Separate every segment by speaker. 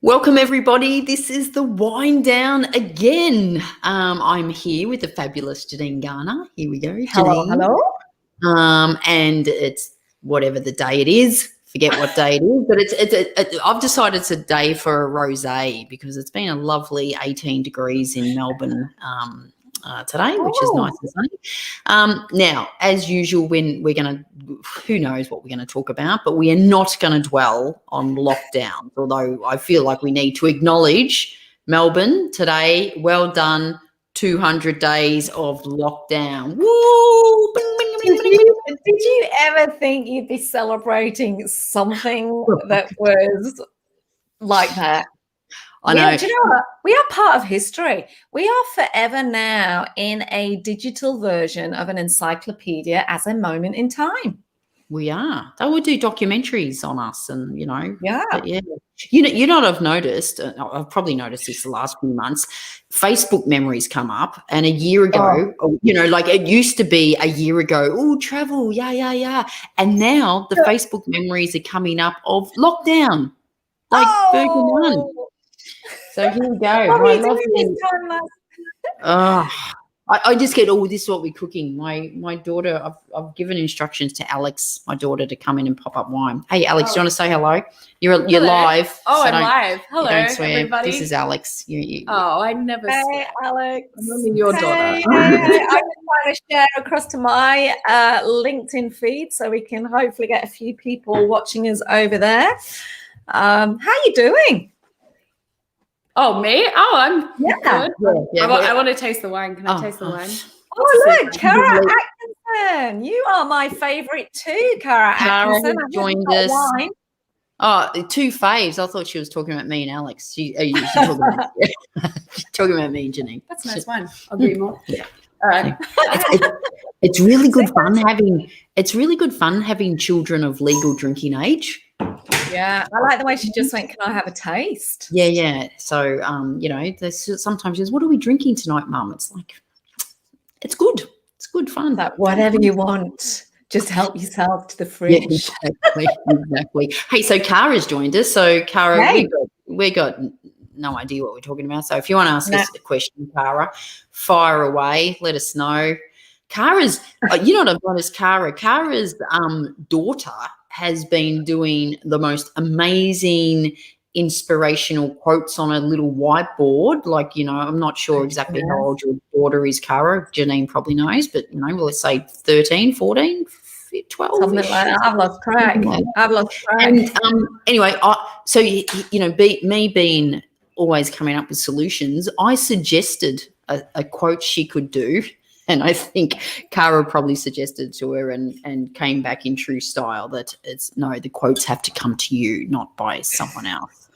Speaker 1: Welcome, everybody. This is the Whine Down again. I'm here with the fabulous Janine Garner. Here we go, Janine.
Speaker 2: Hello.
Speaker 1: And it's whatever the day it is. Forget what day it is, but I've decided it's a day for a rosé because it's been a lovely 18 degrees in Melbourne today, which is nice and sunny. Now, as usual, when we're going to, who knows what we're going to talk about, but we are not going to dwell on lockdowns, although I feel like we need to acknowledge Melbourne today. Well done, 200 days of lockdown. Woo!
Speaker 2: Did you ever think you'd be celebrating something that was like that?
Speaker 1: I know.
Speaker 2: Do you know what? We are part of history. We are forever now in a digital version of an encyclopedia as a moment in time.
Speaker 1: We are. They will do documentaries on us, and
Speaker 2: Yeah.
Speaker 1: You know what I've noticed? I've probably noticed this the last few months. Facebook memories come up, and a year ago, like it used to be a year ago. Oh, travel, yeah, and now the Facebook memories are coming up of lockdown, like version 1. So here we go.
Speaker 2: What are you doing this time last?
Speaker 1: I just get, this is what we're cooking. My daughter, I've given instructions to Alex, my daughter, to come in and pop up wine. Hey, Alex, do you want to say hello? You're live.
Speaker 3: Oh, so I'm live. Hello,
Speaker 1: don't swear.
Speaker 3: everybody.
Speaker 1: This is Alex.
Speaker 3: I never
Speaker 2: Hey,
Speaker 3: swear.
Speaker 2: Alex.
Speaker 3: I'm only your daughter.
Speaker 2: I'm just trying to share across to my LinkedIn feed so we can hopefully get a few people watching us over there. How you doing?
Speaker 3: Oh, me? Oh, I'm good.
Speaker 1: Yeah,
Speaker 3: I want to taste the wine. Can I taste the wine?
Speaker 2: Oh, look, Cara Atkinson. You are my favourite too, Cara Atkinson.
Speaker 1: Cara joined us. Wine. Oh, 2 faves. I thought she was talking about me and Alex. She's talking about me and Janine.
Speaker 3: That's nice wine. I'll give you more.
Speaker 1: Yeah.
Speaker 3: All right.
Speaker 1: It's really good fun having. It's really good fun having children of legal drinking age.
Speaker 2: Yeah, I like the way she just went, can I have a taste?
Speaker 1: Yeah. So, there's sometimes she goes, what are we drinking tonight, Mum? It's like, it's good. It's good fun.
Speaker 2: Like, whatever you want, just help yourself to the fridge.
Speaker 1: Yeah, exactly. Hey, so Cara's joined us. So, Cara, we got no idea what we're talking about. So if you want to ask us a question, Cara, fire away. Let us know. Cara's, you know what I've noticed, Cara's daughter has been doing the most amazing inspirational quotes on a little whiteboard. Like, I'm not sure exactly how old your daughter is, Cara. Janine probably knows, but, let's say 13, 14, 12.
Speaker 2: Something like that. I've lost track.
Speaker 1: And anyway, so, me being always coming up with solutions, I suggested a quote she could do. And I think Cara probably suggested to her and came back in true style that the quotes have to come to you, not by someone else.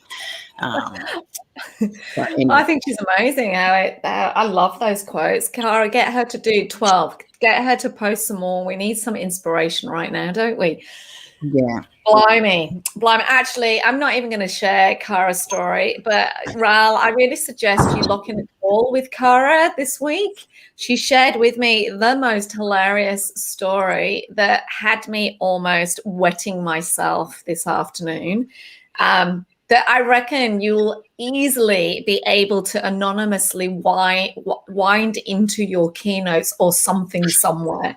Speaker 2: Anyway. I think she's amazing. I love those quotes. Cara, get her to do 12. Get her to post some more. We need some inspiration right now, don't we?
Speaker 1: Yeah.
Speaker 2: Blimey. Actually, I'm not even going to share Cara's story, but Ral, I really suggest you lock in a call with Cara this week. She shared with me the most hilarious story that had me almost wetting myself this afternoon. That I reckon you'll easily be able to anonymously wind into your keynotes or something somewhere.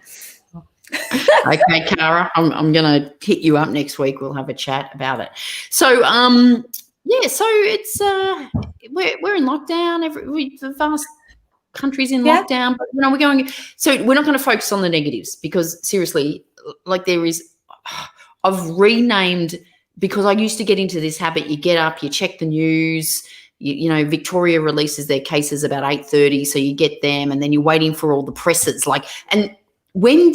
Speaker 1: Okay, Cara, I'm going to hit you up next week. We'll have a chat about it. So, so it's we're in lockdown. The vast country's in lockdown, but we're going. So we're not going to focus on the negatives because seriously, like I've renamed because I used to get into this habit. You get up, you check the news. Victoria releases their cases about 8:30, so you get them, and then you're waiting for all the presses. When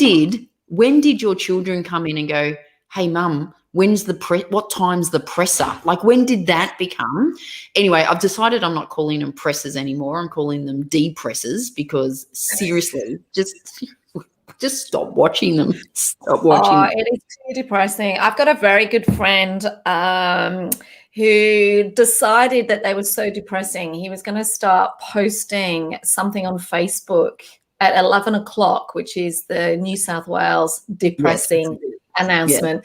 Speaker 1: did your children come in and go, hey, Mum, what time's the presser? Like, when did that become? Anyway, I've decided I'm not calling them pressers anymore. I'm calling them depressers because seriously, just stop watching them. Stop watching them.
Speaker 2: It is too depressing. I've got a very good friend who decided that they were so depressing. He was going to start posting something on Facebook at 11 o'clock, which is the New South Wales depressing announcement.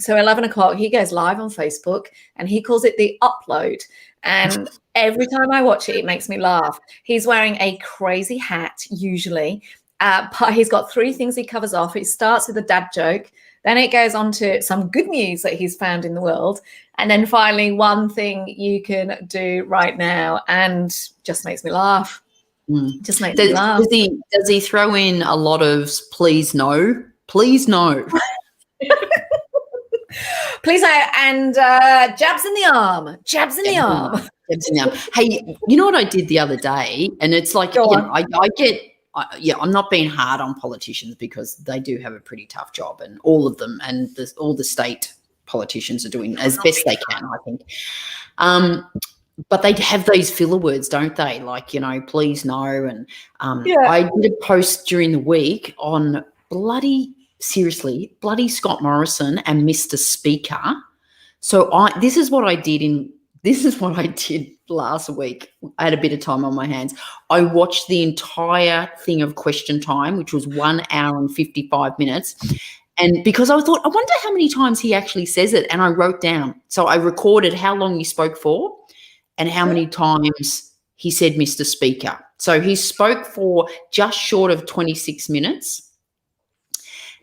Speaker 2: So 11 o'clock, he goes live on Facebook and he calls it the upload. And every time I watch it, it makes me laugh. He's wearing a crazy hat, usually. But he's got 3 things he covers off. It starts with a dad joke. Then it goes on to some good news that he's found in the world. And then finally, one thing you can do right now, and just makes me laugh. Just makes me laugh.
Speaker 1: Does he throw in a lot of please no? Please no.
Speaker 2: Please no. And jabs in the arm. Jabs in the arm.
Speaker 1: Jabs in the arm. Hey, you know what I did the other day? And it's like, I get... I'm not being hard on politicians because they do have a pretty tough job, and all of them, and all the state politicians are doing as best they can, I think. But they have these filler words, don't they? Like, please no. And I did a post during the week on bloody Scott Morrison and Mr. Speaker. So this is what I did last week. I had a bit of time on my hands. I watched the entire thing of Question Time, which was 1 hour and 55 minutes. And because I thought, I wonder how many times he actually says it. And I wrote down. So I recorded how long he spoke for and how many times he said Mr. Speaker. So he spoke for just short of 26 minutes.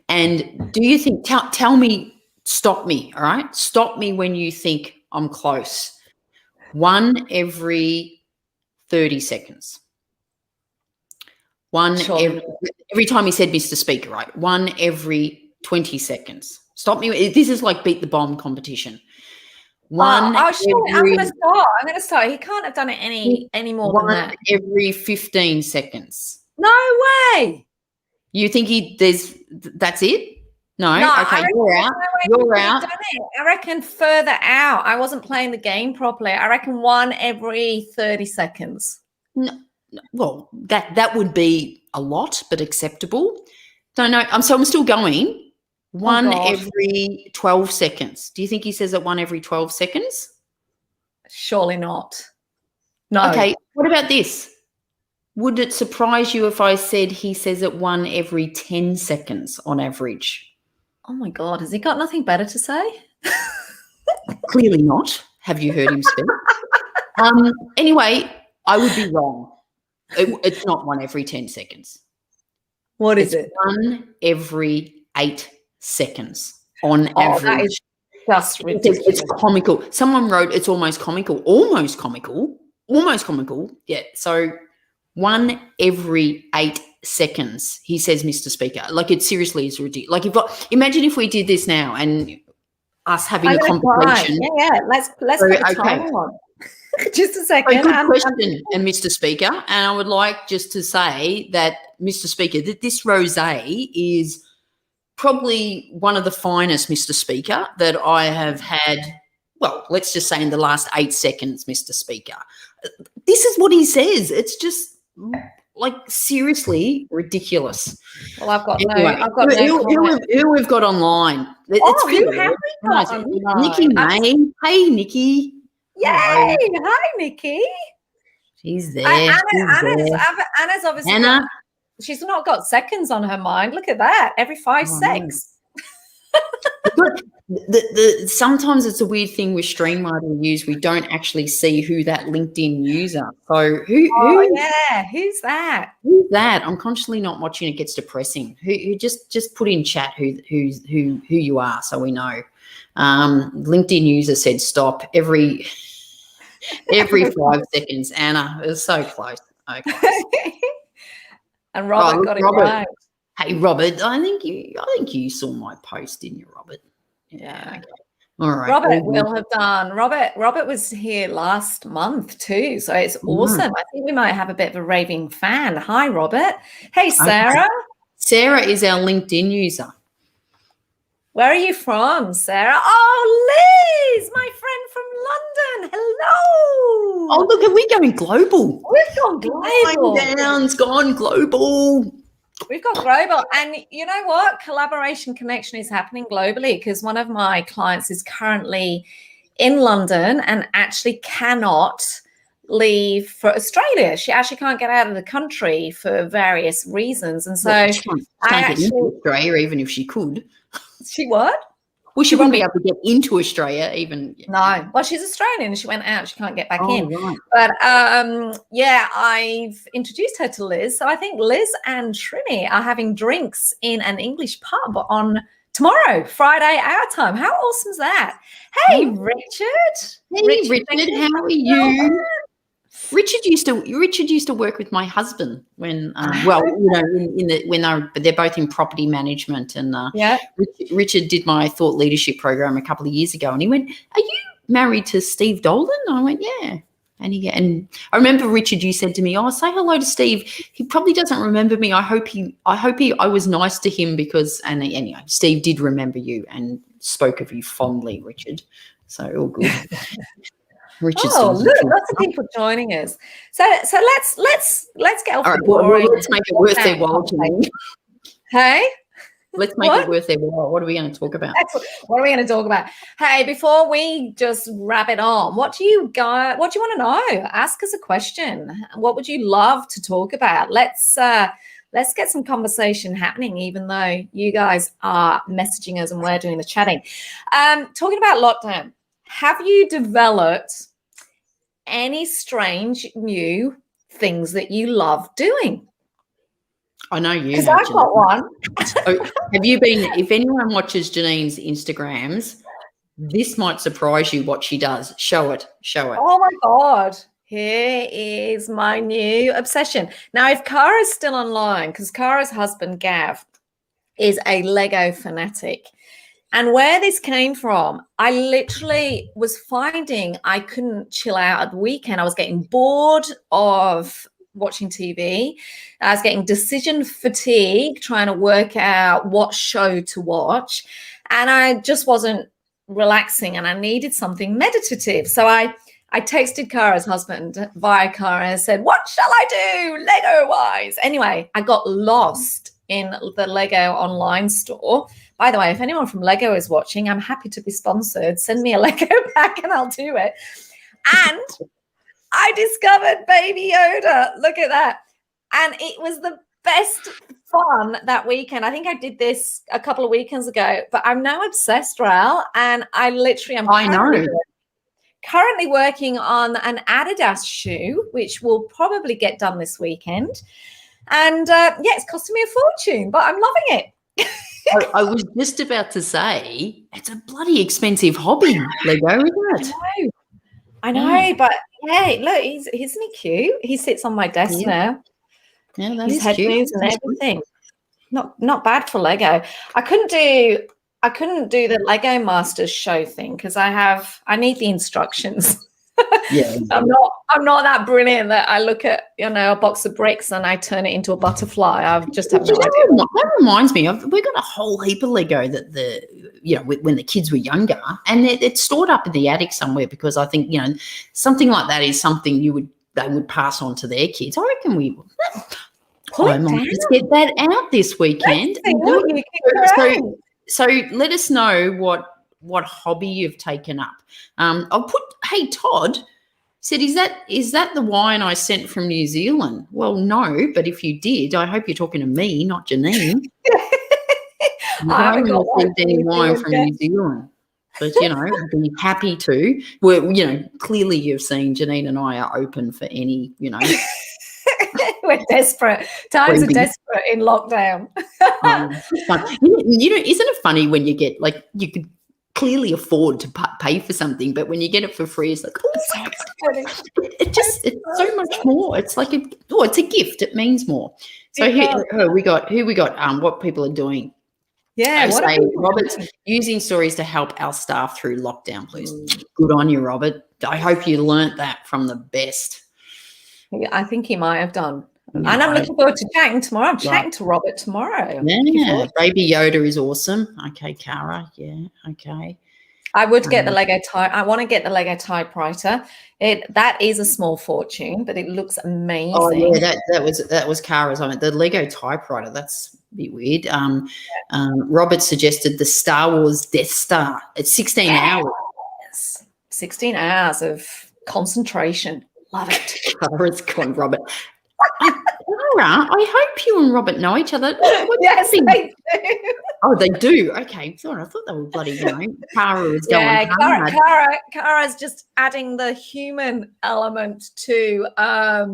Speaker 1: And do you think, tell me, stop me, all right? Stop me when you think I'm close. 1 every 30 seconds. Every time he said Mr. Speaker, right? 1 every 20 seconds. Stop me. This is like beat the bomb competition. I'm going to start. He can't have done it any more than that. 1 every 15 seconds.
Speaker 2: No way.
Speaker 1: You think that's it? No, okay, you're out. You're out.
Speaker 2: I reckon further out. I wasn't playing the game properly. I reckon 1 every 30 seconds.
Speaker 1: No, well, that would be a lot, but acceptable. Don't know. I'm still going. 1 every 12 seconds. Do you think he says it 1 every 12 seconds?
Speaker 2: Surely not. No.
Speaker 1: Okay, what about this? Would it surprise you if I said he says it 1 every 10 seconds on average?
Speaker 2: Oh, my God. Has he got nothing better to say?
Speaker 1: Clearly not. Have you heard him speak? Anyway, I would be wrong. It's not 1 every 10 seconds.
Speaker 2: What is it?
Speaker 1: 1 every 8 seconds on average.
Speaker 2: That is just ridiculous.
Speaker 1: It's comical. Someone wrote it's almost comical. Almost comical. Almost comical. Yeah. So 1 every 8 seconds, he says, Mr. Speaker. Like, it seriously is ridiculous. Like, imagine if we did this now and us having a conversation.
Speaker 2: Yeah. Let's put a timer on. Just a second.
Speaker 1: Good question, and Mr. Speaker. And I would like just to say that, Mr. Speaker, that this rosé is probably one of the finest, Mr. Speaker, that I have had, well, let's just say in the last 8 seconds, Mr. Speaker. This is what he says. It's just, like, seriously ridiculous.
Speaker 2: Well, I've got
Speaker 1: who we've got online.
Speaker 2: Who have we got online?
Speaker 1: Nikki May. Hey, Nikki.
Speaker 2: Yay! Hi, Nikki.
Speaker 1: She's there.
Speaker 2: Anna's obviously.
Speaker 1: Anna.
Speaker 2: She's not got seconds on her mind. Look at that. Every 5 seconds.
Speaker 1: But sometimes it's a weird thing with StreamYard use. We don't actually see who that LinkedIn user. So who's that?
Speaker 2: Who's
Speaker 1: that? I'm consciously not watching. It gets depressing. Who just put in chat who you are so we know. LinkedIn user said stop every 5 seconds. Anna, it was so close. Okay.
Speaker 2: And Robert got it right.
Speaker 1: Hey, Robert, I think you saw my post, didn't you, Robert?
Speaker 2: Yeah.
Speaker 1: Okay. All right.
Speaker 2: Robert will have done. Robert was here last month too, so it's awesome. I think we might have a bit of a raving fan. Hi, Robert. Hey, Sarah.
Speaker 1: Okay. Sarah is our LinkedIn user.
Speaker 2: Where are you from, Sarah? Oh, Liz, my friend from London. Hello.
Speaker 1: Oh, look, are we going global?
Speaker 2: We've gone global.
Speaker 1: Whine Down's gone global.
Speaker 2: We've got global. And you know what? Collaboration Connection is happening globally because one of my clients is currently in London and actually cannot leave for Australia. She actually can't get out of the country for various reasons. And so
Speaker 1: I can't get into Australia even if she could.
Speaker 2: She what?
Speaker 1: Well, she wouldn't be able to get into Australia even.
Speaker 2: No. Well, she's Australian and she went out. She can't get back in.
Speaker 1: Right.
Speaker 2: But, yeah, I've introduced her to Liz. So I think Liz and Trini are having drinks in an English pub on tomorrow, Friday, our time. How awesome is that? Hey, Richard.
Speaker 1: Hey, Richard, how are you? Richard used to work with my husband when, when they're both in property management, and Richard did my thought leadership program a couple of years ago, and he went, "Are you married to Steve Dolan?" And I went, "Yeah." And I remember, Richard, you said to me, "Oh, say hello to Steve. He probably doesn't remember me. I was nice to him because," and anyway, Steve did remember you and spoke of you fondly, Richard. So all good.
Speaker 2: Look, lots of people joining us. So let's get off the boring.
Speaker 1: Let's make it worth their while, Janine.
Speaker 2: Hey?
Speaker 1: Let's make it worth their while. What are we going to talk about?
Speaker 2: What are we going to talk about? Hey, before we just wrap it on, what do you want to know? Ask us a question. What would you love to talk about? Let's get some conversation happening, even though you guys are messaging us and we're doing the chatting. Talking about lockdown. Have you developed any strange new things that you love doing?
Speaker 1: I know you.
Speaker 2: Because I've got one.
Speaker 1: Have you been? If anyone watches Janine's Instagrams, this might surprise you what she does. Show it.
Speaker 2: Oh my God. Here is my new obsession. Now, if Kara's still online, because Kara's husband, Gav, is a Lego fanatic. And where this came from, I literally was finding I couldn't chill out at the weekend. I was getting bored of watching TV. I was getting decision fatigue, trying to work out what show to watch. And I just wasn't relaxing and I needed something meditative. So I texted Kara's husband via Kara and said, "What shall I do Lego-wise?" Anyway, I got lost in the Lego online store. By the way, if anyone from Lego is watching, I'm happy to be sponsored. Send me a Lego pack and I'll do it. And I discovered Baby Yoda. Look at that. And it was the best fun that weekend. I think I did this a couple of weekends ago, but I'm now obsessed, Ral. And I literally am currently working on an Adidas shoe, which will probably get done this weekend. And it's costing me a fortune, but I'm loving it.
Speaker 1: I was just about to say, it's a bloody expensive hobby, Lego, isn't it?
Speaker 2: I know, but hey, look, isn't he cute? He sits on my desk now.
Speaker 1: Yeah, that
Speaker 2: his
Speaker 1: is
Speaker 2: head
Speaker 1: cute.
Speaker 2: moves and everything. Not bad for Lego. I couldn't do the Lego Masters show thing because I need the instructions.
Speaker 1: Yeah,
Speaker 2: I'm not that brilliant that I look at a box of bricks and I turn it into a butterfly. I just have no idea.
Speaker 1: That reminds me of, we've got a whole heap of Lego that when the kids were younger, and it's stored up in the attic somewhere because I think something like that is something they would pass on to their kids. I reckon we might just get that out this weekend. So let us know what hobby you've taken up. Hey, Todd said, is that the wine I sent from New Zealand? Well, no, but if you did, I hope you're talking to me, not Janine. I haven't received any wine from New Zealand, but I'd be happy to. Well, clearly you've seen Janine and I are open for any,
Speaker 2: We're desperate. Times are desperate in lockdown.
Speaker 1: It's fun. Isn't it funny when you get, like, you could clearly afford to pay for something, but when you get it for free, it's like, it's so much more. It's like it's a gift. It means more. So who we got what people are doing.
Speaker 2: Yeah,
Speaker 1: Robert's using stories to help our staff through lockdown, please. Good on you, Robert. I hope you learnt that from the best.
Speaker 2: Yeah, I think he might have done. And I'm looking forward to chatting tomorrow. I'm chatting to Robert tomorrow.
Speaker 1: Yeah, Baby Yoda is awesome. Okay, Cara. Yeah, okay.
Speaker 2: I would get the Lego I want to get the Lego typewriter. That is a small fortune, but it looks amazing.
Speaker 1: Oh yeah, that was Cara's on it. The Lego typewriter. That's a bit weird. Robert suggested the Star Wars Death Star. It's 16 hours.
Speaker 2: Yes. 16 hours of concentration. Love it.
Speaker 1: Cara's gone, Robert. Laura, I hope you and Robert know each other.
Speaker 2: Yes, they do.
Speaker 1: Oh, they do. Okay, sorry, I thought they were bloody. Cara was going hard.
Speaker 2: Cara's just adding the human element to our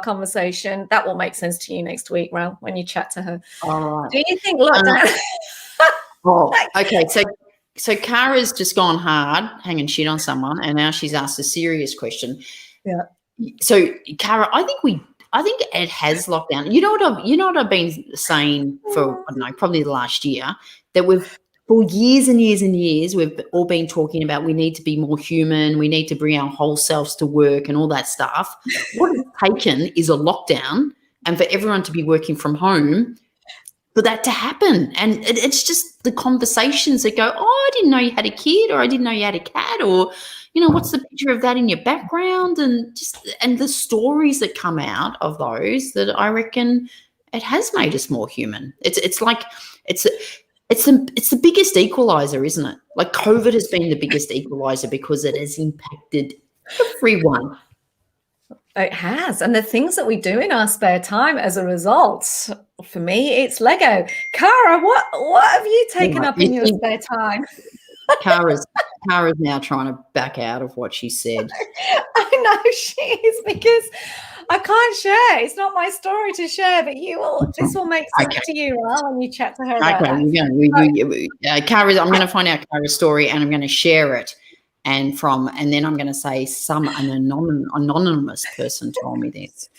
Speaker 2: conversation. That will make sense to you next week, Ral, when you chat to her.
Speaker 1: All right.
Speaker 2: Do you think lockdown?
Speaker 1: Okay. So Cara's just gone hard, hanging shit on someone, and now she's asked a serious question.
Speaker 2: Yeah.
Speaker 1: So, Cara, I think it has locked down. You know what I've been saying for, I don't know, probably the last year, that for years and years and years, we've all been talking about we need to be more human, we need to bring our whole selves to work and all that stuff. What it's taken is a lockdown and for everyone to be working from home for that to happen. And it's just the conversations that go, I didn't know you had a kid, or I didn't know you had a cat, or, what's the picture of that in your background? And the stories that come out of those, that I reckon it has made us more human. It's like it's the biggest equalizer, isn't it? Like COVID has been the biggest equalizer because it has impacted everyone.
Speaker 2: It has. And the things that we do in our spare time as a result, for me, it's Lego. Cara, what have you taken up in your spare time?
Speaker 1: Cara's now trying to back out of what she said.
Speaker 2: I know she is, because I can't share. It's not my story to share, but this will make sense to you, right, when you chat to her about that.
Speaker 1: I'm going to find out Cara's story and I'm going to share it. And then I'm going to say an anonymous person told me this.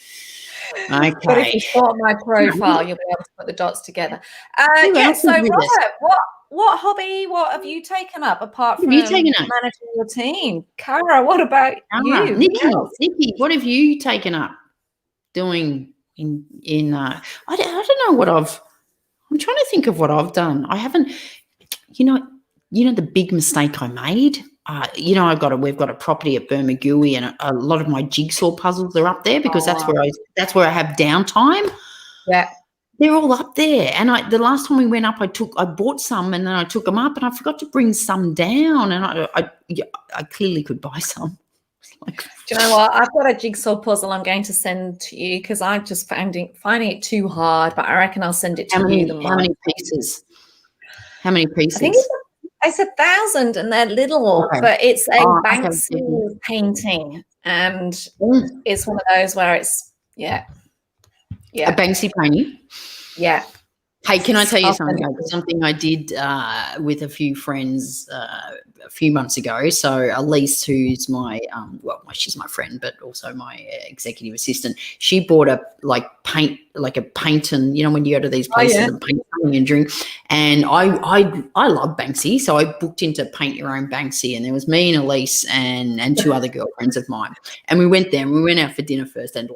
Speaker 1: Okay.
Speaker 2: But if you saw my profile, you'll be able to put the dots together. So Robert, what hobby, what have you taken up apart from managing your team? Cara, what about you?
Speaker 1: Nikki, what have you taken up doing in I don't know what I'm trying to think of what I've done. I haven't, the big mistake I made. We've got a property at Bermagui, and a lot of my jigsaw puzzles are up there because that's where I have downtime.
Speaker 2: Yeah,
Speaker 1: they're all up there. And the last time we went up, I bought some, and then I took them up, and I forgot to bring some down, and I clearly could buy some.
Speaker 2: Do you know what? I've got a jigsaw puzzle I'm going to send to you because I'm just finding it too hard, but I reckon I'll send it to you.
Speaker 1: How many pieces? How many pieces?
Speaker 2: I think it's 1,000, and they're little, but it's a Banksy painting, and it's one of those where it's a
Speaker 1: Banksy painting.
Speaker 2: Yeah.
Speaker 1: Hey, can I tell you something I did with a few friends a few months ago? So Elise, who's she's my friend, but also my executive assistant, she bought a paint and, when you go to these places and paint something and drink. And I love Banksy, so I booked into Paint Your Own Banksy, and there was me and Elise and two other girlfriends of mine. And we went there, and we went out for dinner first, and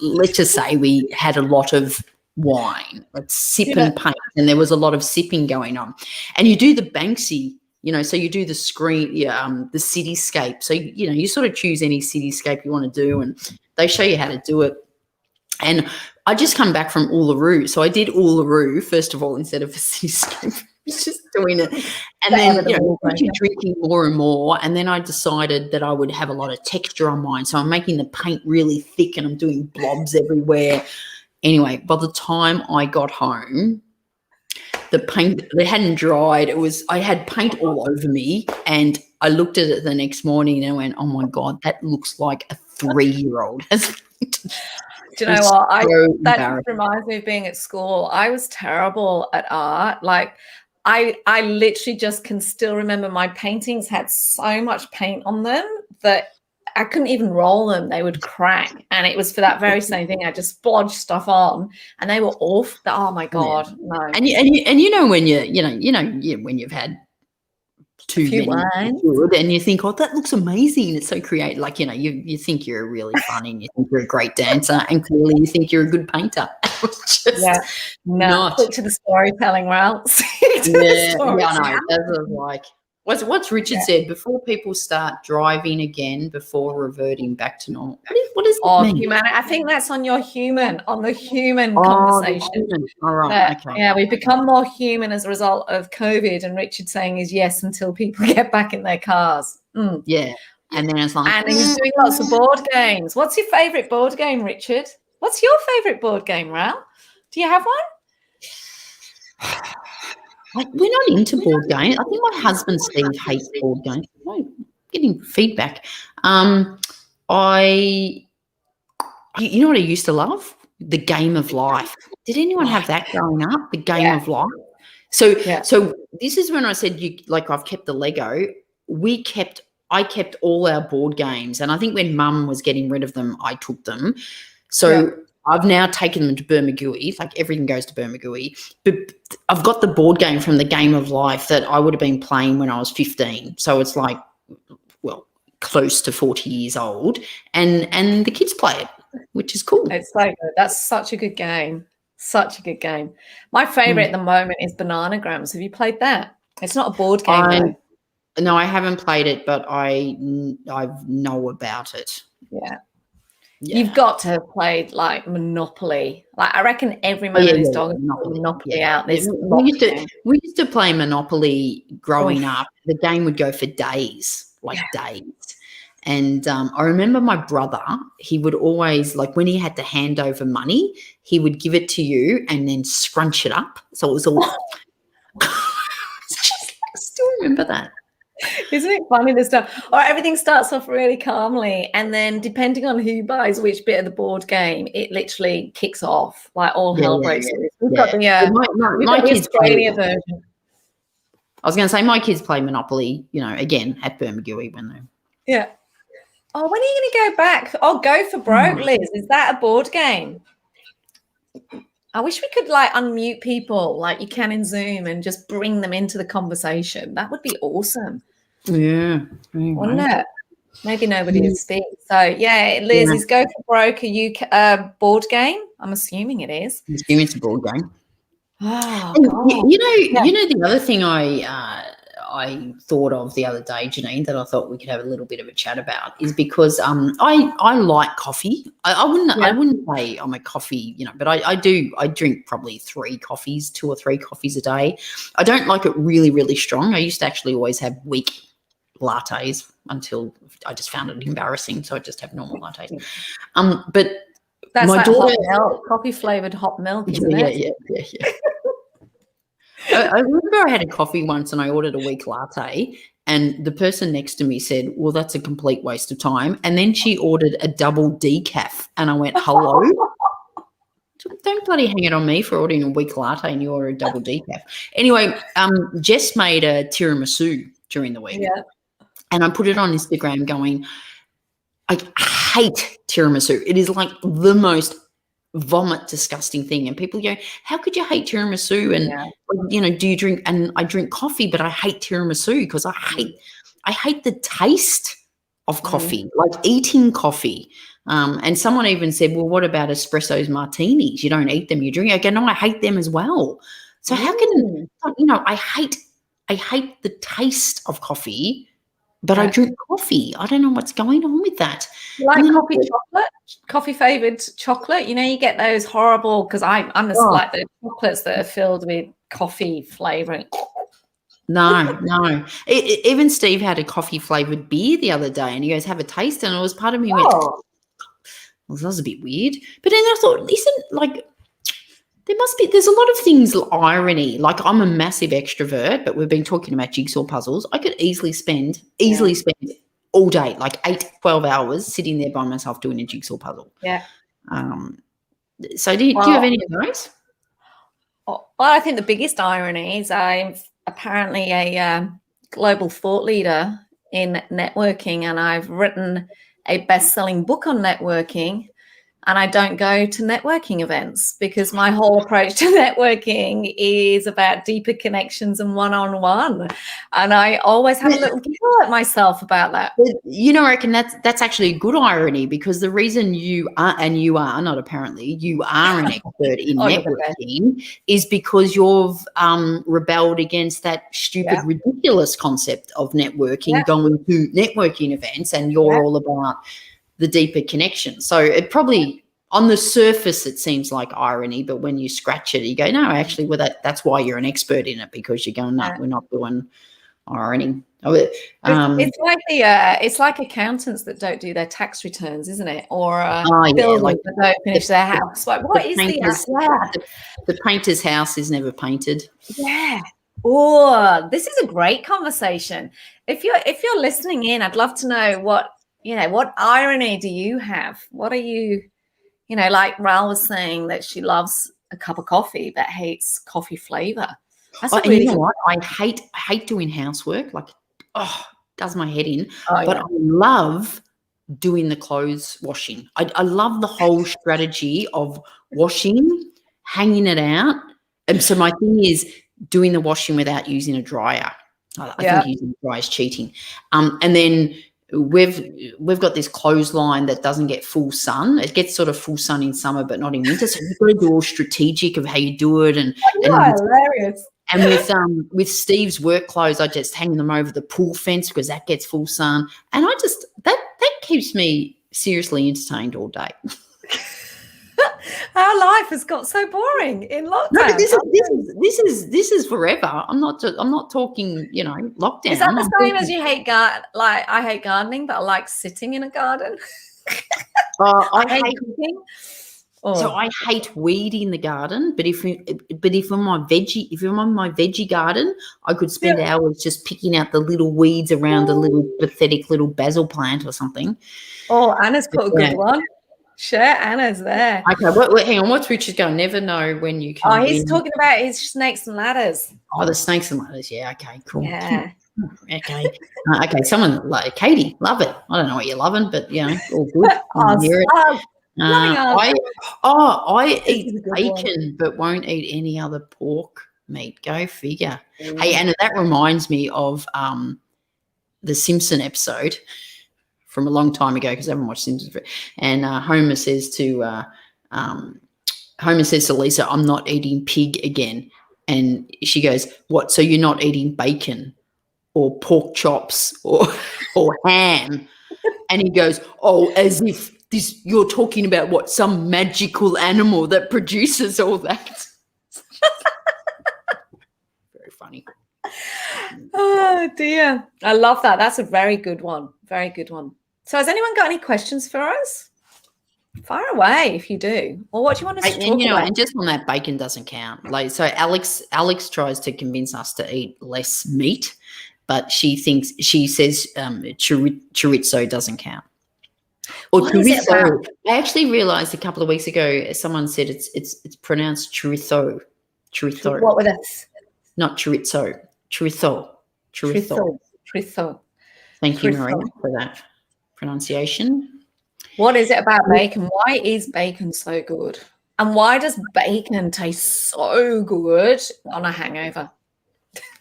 Speaker 1: let's just say we had a lot of wine, sip and paint, and there was a lot of sipping going on. And you do the Banksy, so you do the screen, the cityscape. So you sort of choose any cityscape you want to do, and they show you how to do it. And I just come back from Uluru, so I did Uluru first of all instead of a cityscape. I was just doing it, and then drinking more and more, and then I decided that I would have a lot of texture on mine. So I'm making the paint really thick, and I'm doing blobs everywhere. Anyway, by the time I got home, the paint, it hadn't dried. I had paint all over me, and I looked at it the next morning and I went, oh my God, that looks like a 3-year-old. Do
Speaker 2: you know what? That reminds me of being at school. I was terrible at art. I literally just can still remember my paintings had so much paint on them that I couldn't even roll them. They would crack. And it was for that very same thing. I just splodged stuff on, and they were awful. Oh my God, no.
Speaker 1: And when you've had too many good, and you think, oh, that looks amazing. It's so creative. You think you're really funny, and you think you're a great dancer, and clearly you think you're a good painter.
Speaker 2: Not to the storytelling, Ral.
Speaker 1: I know. That's what's Richard said, before people start driving again, before reverting back to normal. What does that mean?
Speaker 2: Humanity. I think that's on the human conversation.
Speaker 1: All right. Okay.
Speaker 2: Yeah, we've become more human as a result of COVID, and Richard saying is yes until people get back in their cars.
Speaker 1: Yeah. And then it's like,
Speaker 2: And he's doing lots of board games. What's your favourite board game, Richard? What's your favourite board game, Ral? Do you have one?
Speaker 1: we're not into board games. I think my husband Steve hates board games. I'm getting feedback. You know what I used to love? The Game of Life. Did anyone have that growing up? The Game of Life. So this is when I said I've kept the Lego. I kept all our board games, and I think when Mum was getting rid of them, I took them. So I've now taken them to Bermagui. Like everything goes to Bermagui. But I've got the board game from the Game of Life that I would have been playing when I was 15. So it's like, well, close to 40 years old, and the kids play it, which is cool.
Speaker 2: It's so good. That's such a good game. Such a good game. My favourite at the moment is Bananagrams. Have you played that? It's not a board game.
Speaker 1: No, I haven't played it, but I know about it.
Speaker 2: Yeah. You've got to have played like Monopoly. Like I reckon every man and his dog has got Monopoly out. We
Speaker 1: used to play Monopoly growing up. The game would go for days, days. And I remember my brother, he would always, like when he had to hand over money, he would give it to you and then scrunch it up. So it was all I still remember that.
Speaker 2: Isn't it funny this stuff? Or everything starts off really calmly, and then depending on who buys which bit of the board game, it literally kicks off. Like all hell breaks loose. We've got the Australia version.
Speaker 1: I was going to say my kids play Monopoly, again at Bermagui when they.
Speaker 2: Yeah. Oh, when are you going to go back? Oh, Go for Broke, Liz. Is that a board game? I wish we could unmute people like you can in Zoom and just bring them into the conversation. That would be awesome.
Speaker 1: Yeah.
Speaker 2: Wouldn't it? Maybe nobody would speak. So, Liz, is Go for Broke a board game? I'm assuming it is.
Speaker 1: I'm assuming it's a board game.
Speaker 2: Oh,
Speaker 1: God. The other thing I thought of the other day, Janine, that I thought we could have a little bit of a chat about is because I like coffee. I wouldn't say I'm a coffee, but I drink probably 2 or 3 coffees a day. I don't like it really, really strong. I used to actually always have weak lattes until I just found it embarrassing. So I just have normal lattes. But
Speaker 2: that's
Speaker 1: my
Speaker 2: like
Speaker 1: daughter,
Speaker 2: hot milk, coffee flavored hot milk, isn't it?
Speaker 1: Yeah. I remember I had a coffee once and I ordered a weak latte, and the person next to me said, well, that's a complete waste of time. And then she ordered a double decaf, and I went, hello? Don't bloody hang it on me for ordering a weak latte and you order a double decaf. Anyway, Jess made a tiramisu during the week, and I put it on Instagram going, I hate tiramisu. It is like the most vomit disgusting thing, and people go, how could you hate tiramisu? And do you drink? And I drink coffee, but I hate tiramisu because I hate the taste of coffee, like eating coffee. And someone even said, well, what about espressos martinis? You don't eat them, you drink. I go, no, I hate them as well. So how can I hate the taste of coffee, but I drink coffee. I don't know what's going on with that.
Speaker 2: Like coffee flavoured chocolate. You get those horrible, because I'm just like the chocolates that are filled with coffee flavouring.
Speaker 1: No. Even Steve had a coffee flavoured beer the other day, and he goes, have a taste. And it was part of me went, well, that was a bit weird. But then I thought, listen, there's a lot of things, irony. Like I'm a massive extrovert, but we've been talking about jigsaw puzzles. I could easily spend all day, like 8-12 hours sitting there by myself doing a jigsaw puzzle.
Speaker 2: Yeah.
Speaker 1: So do you have any of those?
Speaker 2: Well, I think the biggest irony is I'm apparently a global thought leader in networking, and I've written a best-selling book on networking, and I don't go to networking events because my whole approach to networking is about deeper connections and one-on-one. And I always have a little giggle at myself about that.
Speaker 1: I reckon that's actually a good irony, because the reason you are an expert in networking is because you've rebelled against that stupid, ridiculous concept of networking, going to networking events, and you're all about the deeper connection. So it probably, on the surface, it seems like irony, but when you scratch it, you go, no, actually, that's why you're an expert in it, because you're going, no, we're not doing irony.
Speaker 2: It's like it's like accountants that don't do their tax returns, isn't it? Or builders
Speaker 1: like
Speaker 2: that don't finish their house. Like, what is
Speaker 1: the painter's house is never painted.
Speaker 2: Yeah. Oh, this is a great conversation. If you're listening in, I'd love to know what irony do you have? What are you, like Ral was saying that she loves a cup of coffee but hates coffee flavor.
Speaker 1: And you know what? I hate doing housework. Like, does my head in. But I love doing the clothes washing. I love the whole strategy of washing, hanging it out. And so my thing is doing the washing without using a dryer. I think using a dryer is cheating. And then we've got this clothesline that doesn't get full sun. It gets sort of full sun in summer, but not in winter. So you've got to do all strategic of how you do it. And
Speaker 2: hilarious.
Speaker 1: And with Steve's work clothes, I just hang them over the pool fence because that gets full sun. And I just that keeps me seriously entertained all day.
Speaker 2: Our life has got so boring in lockdown.
Speaker 1: No, but this is forever. I'm not talking, lockdown.
Speaker 2: Is that the same as you hate like I hate gardening, but I like sitting in a garden?
Speaker 1: I hate cooking. So I hate weeding the garden, but if I'm on my veggie garden, I could spend hours just picking out the little weeds around a little pathetic little basil plant or something.
Speaker 2: Oh, Anna's put a good one. Share Anna's there.
Speaker 1: Okay, hang on. What's Richard going? Never know when you can.
Speaker 2: Oh, he's talking about his snakes and ladders.
Speaker 1: Oh, the snakes and ladders. Yeah. Okay. Cool.
Speaker 2: Yeah.
Speaker 1: Okay. Okay. Someone like Katie, love it. I don't know what you're loving, but all good. I hear it. I eat bacon, but won't eat any other pork meat. Go figure. Hey, Anna, that reminds me of the Simpson episode from a long time ago because I haven't watched Simpsons. And Homer says to Lisa, "I'm not eating pig again." And she goes, "What? So you're not eating bacon or pork chops or ham?" And he goes, "Oh, as if you're talking about what, some magical animal that produces all that." Very funny.
Speaker 2: Oh dear, I love that. That's a very good one. Very good one. So has anyone got any questions for us? Fire away if you do. Or what do you want us to talk about?
Speaker 1: And just on that, bacon doesn't count. Like, so Alex tries to convince us to eat less meat, but she says chorizo doesn't count. Or chorizo. I actually realized a couple of weeks ago someone said it's pronounced chorizo. Chorizo.
Speaker 2: What with us?
Speaker 1: Not chorizo. Chorizo.
Speaker 2: Chorizo.
Speaker 1: Thank you, Maria, for that pronunciation.
Speaker 2: What is it about bacon? Why is bacon so good? And why does bacon taste so good on a hangover?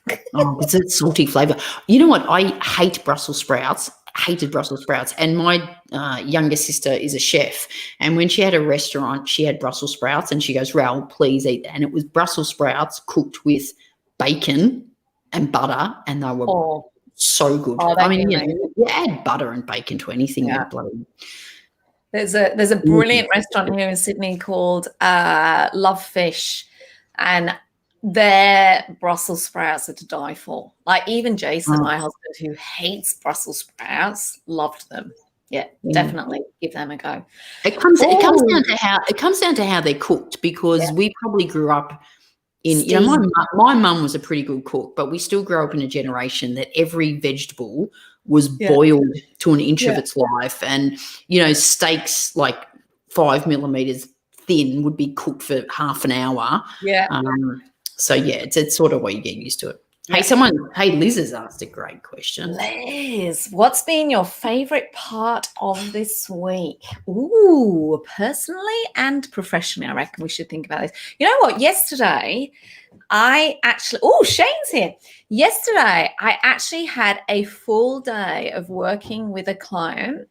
Speaker 1: It's a salty flavour. You know what? I hate Brussels sprouts. Hated Brussels sprouts. And my younger sister is a chef. And when she had a restaurant, she had Brussels sprouts and she goes, "Raoul, please eat." And it was Brussels sprouts cooked with bacon and butter, and they were so good. I mean, you add butter and bacon to anything.
Speaker 2: Yeah.
Speaker 1: Bloody.
Speaker 2: There's a brilliant restaurant here in Sydney called Love Fish, and their Brussels sprouts are to die for. Like, even Jason, my husband, who hates Brussels sprouts, loved them. Yeah, definitely give them a go.
Speaker 1: It comes down to how they're cooked, because we probably grew up in, my mum was a pretty good cook, but we still grew up in a generation that every vegetable was boiled to an inch of its life, and steaks like 5 millimeters thin would be cooked for half an hour. So it's sort of what you get used to it. Hey, Liz has asked a great question.
Speaker 2: Liz, what's been your favorite part of this week? Ooh, personally and professionally, I reckon we should think about this. You know what? Yesterday, Shane's here. Yesterday, I actually had a full day of working with a client.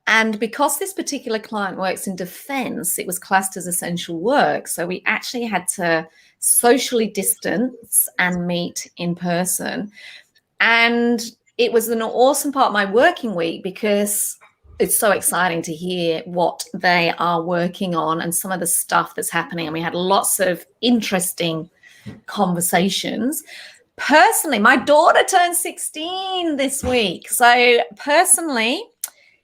Speaker 2: And because this particular client works in defense, it was classed as essential work. So we actually had to socially distance and meet in person. And it was an awesome part of my working week because it's so exciting to hear what they are working on and some of the stuff that's happening. And we had lots of interesting conversations. personally, my daughter turned 16 this week. So personally,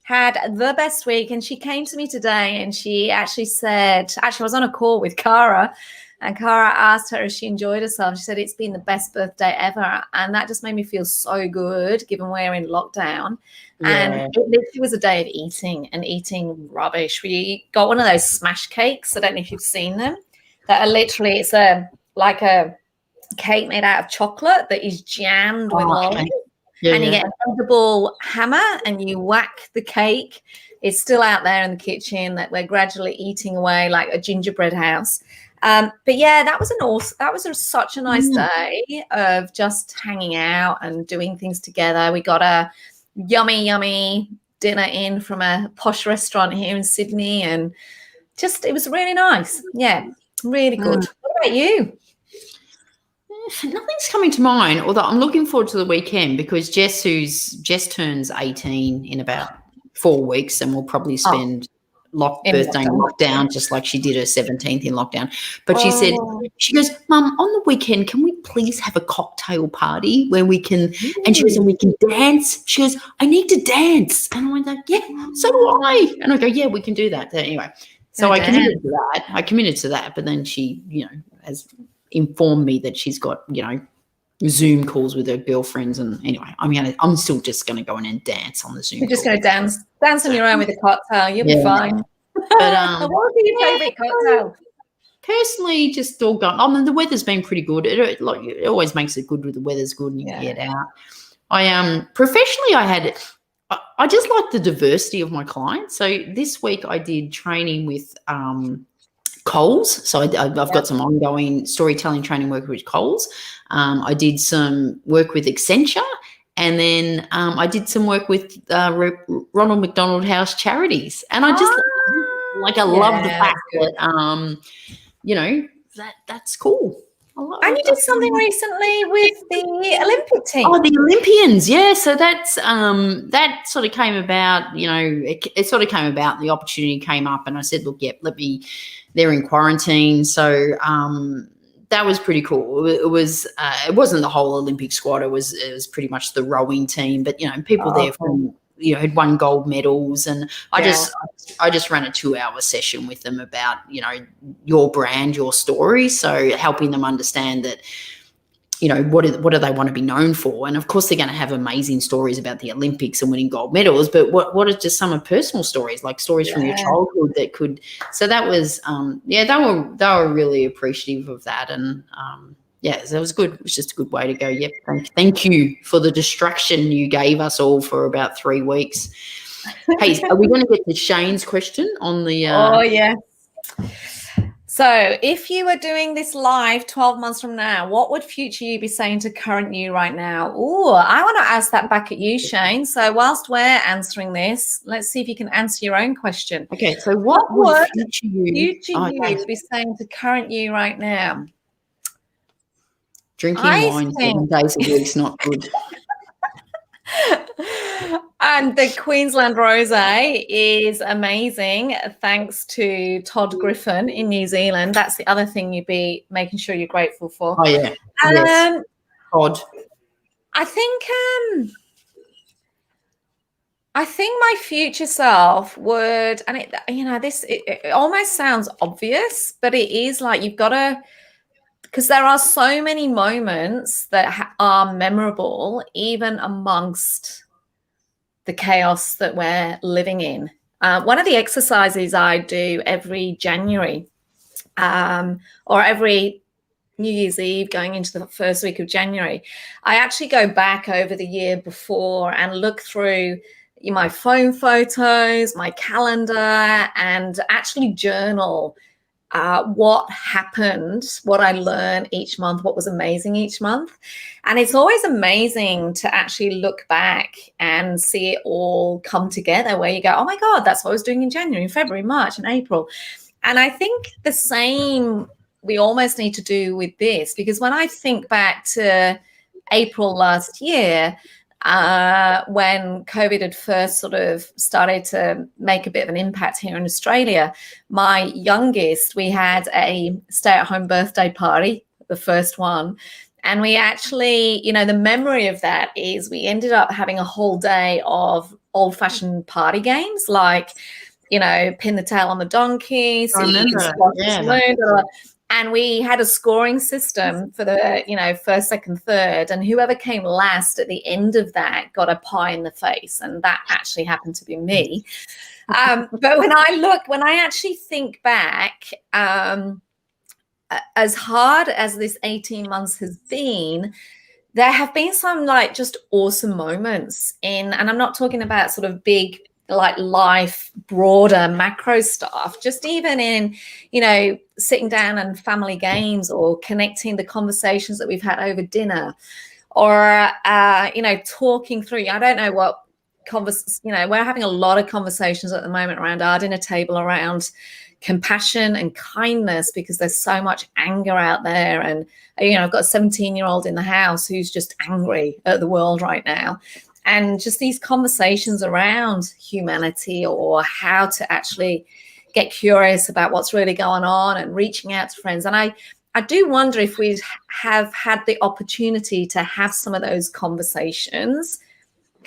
Speaker 2: had the best week, and she came to me today and she actually said, I was on a call with Cara, and Cara asked her if she enjoyed herself. She said it's been the best birthday ever, and that just made me feel so good given we're in lockdown. And it literally was a day of eating rubbish. We got one of those smash cakes. I don't know if you've seen them. That are literally, it's like a cake made out of chocolate that is jammed with lollies. And you get an edible hammer and you whack the cake. It's still out there in the kitchen that we're gradually eating away like a gingerbread house. But yeah, that was such a nice day of just hanging out and doing things together. We got a yummy dinner in from a posh restaurant here in Sydney, and just it was really nice. Yeah, really good. What about you?
Speaker 1: Nothing's coming to mind, although I'm looking forward to the weekend because Jess turns 18 in about 4 weeks, and we'll probably spend birthday in lockdown, just like she did her 17th in lockdown. But she said, she goes, Mum, on the weekend, can we please have a cocktail party where we can, and she goes, and we can dance. She goes, I need to dance. And I'm like, yeah, so do I. And I go, yeah, we can do that. So anyway, so I committed to that. But then she, has informed me that she's got, Zoom calls with her girlfriends, and anyway, I'm still just going to go in and dance on the Zoom.
Speaker 2: You're just going to dance on your own with a cocktail. You'll be fine.
Speaker 1: But
Speaker 2: what would be your favourite cocktail?
Speaker 1: Personally, just all gone. I mean, the weather's been pretty good. It always makes it good when the weather's good and you can get out. Professionally, I just like the diversity of my clients. So this week I did training with Coles. So I've got some ongoing storytelling training work with Coles. I did some work with Accenture, and then I did some work with Ronald McDonald House Charities. And I just love the fact that that's cool.
Speaker 2: And you did something recently with the Olympic team.
Speaker 1: Oh, the Olympians, yeah. So that's that sort of came about. It sort of came about. The opportunity came up, and I said, "Look, they're in quarantine." So that was pretty cool. It was. It wasn't the whole Olympic squad. It was pretty much the rowing team. But people there from had won gold medals, and I just ran a 2-hour session with them about your brand, your story, so helping them understand that what do they want to be known for. And of course they're going to have amazing stories about the Olympics and winning gold medals, but what are just some of personal stories, like stories from your childhood that could. So that was they were really appreciative of that, and so it was good. It was just a good way to go. Yep. Thank you for the distraction you gave us all for about 3 weeks. Hey, are we going to get to Shane's question on the?
Speaker 2: Oh, yes. So if you were doing this live 12 months from now, what would future you be saying to current you right now? Oh, I want to ask that back at you, Shane. So whilst we're answering this, let's see if you can answer your own question.
Speaker 1: Okay. So what would future you
Speaker 2: be saying to current you right now?
Speaker 1: Drinking wine 7 days a week is not good.
Speaker 2: And the Queensland Rosé is amazing, thanks to Todd Griffin in New Zealand. That's the other thing you'd be making sure you're grateful for.
Speaker 1: Oh, yeah. Yes. Todd.
Speaker 2: I think my future self would, and it almost sounds obvious, but it is like you've got to, because there are so many moments that are memorable, even amongst the chaos that we're living in. One of the exercises I do every January or every New Year's Eve going into the first week of January, I actually go back over the year before and look through my phone photos, my calendar, and actually journal what happened, what I learned each month, what was amazing each month. And it's always amazing to actually look back and see it all come together, where you go, oh my God, that's what I was doing in January, February, March, and April. And I think the same we almost need to do with this, because when I think back to April last year, when COVID had first sort of started to make a bit of an impact here in Australia, my youngest, we had a stay-at-home birthday party, the first one, And we actually, the memory of that is we ended up having a whole day of old-fashioned party games like, pin the tail on the donkey, so you can squash the balloon, and we had a scoring system for the, first, second, third, and whoever came last at the end of that got a pie in the face, and that actually happened to be me. But when I actually think back, as hard as this 18 months has been, there have been some like just awesome moments and I'm not talking about sort of big like life, broader macro stuff, just even in, sitting down and family games or connecting the conversations that we've had over dinner or, talking through, I don't know what we're having a lot of conversations at the moment around our dinner table around compassion and kindness because there's so much anger out there. And, I've got a 17-year-old in the house who's just angry at the world right now. And just these conversations around humanity or how to actually get curious about what's really going on and reaching out to friends. And I do wonder if we have had the opportunity to have some of those conversations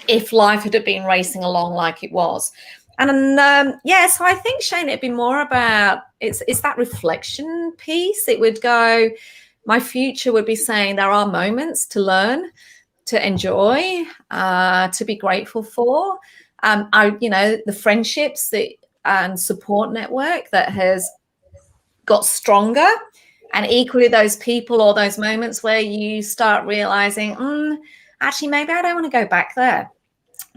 Speaker 2: if life had been racing along like it was. And so I think, Shane, it'd be more about it's that reflection piece. It would go, my future would be saying there are moments to learn, to enjoy, to be grateful for. The friendships and support network that has got stronger, and equally those people or those moments where you start realizing, actually, maybe I don't want to go back there.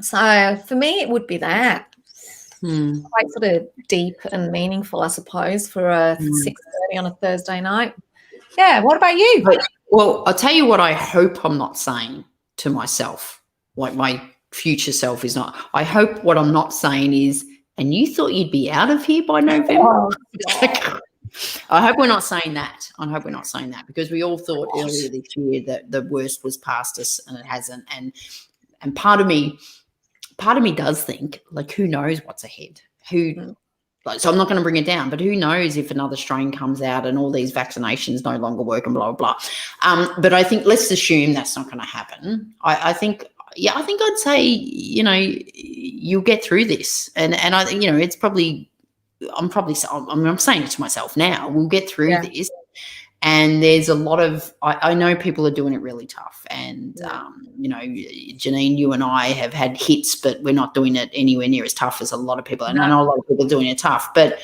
Speaker 2: So for me, it would be that. Quite sort of deep and meaningful, I suppose, for a 6:30 on a Thursday night. Yeah. What about you?
Speaker 1: Well, I'll tell you what I hope I'm not saying to myself, like my future self is not. I hope what I'm not saying is, and you thought you'd be out of here by November? I hope we're not saying that. I hope we're not saying that because we all thought earlier this year that the worst was past us and it hasn't. And part of me does think, like, who knows what's ahead? So I'm not going to bring it down, but who knows if another strain comes out and all these vaccinations no longer work and blah, blah, blah. But I think let's assume that's not going to happen. I think I'd say, you'll get through this. And I think, it's probably, I'm saying it to myself now, we'll get through this. And there's a lot of, I know people are doing it really tough. And, Janine, you and I have had hits, but we're not doing it anywhere near as tough as a lot of people. And I know a lot of people are doing it tough, but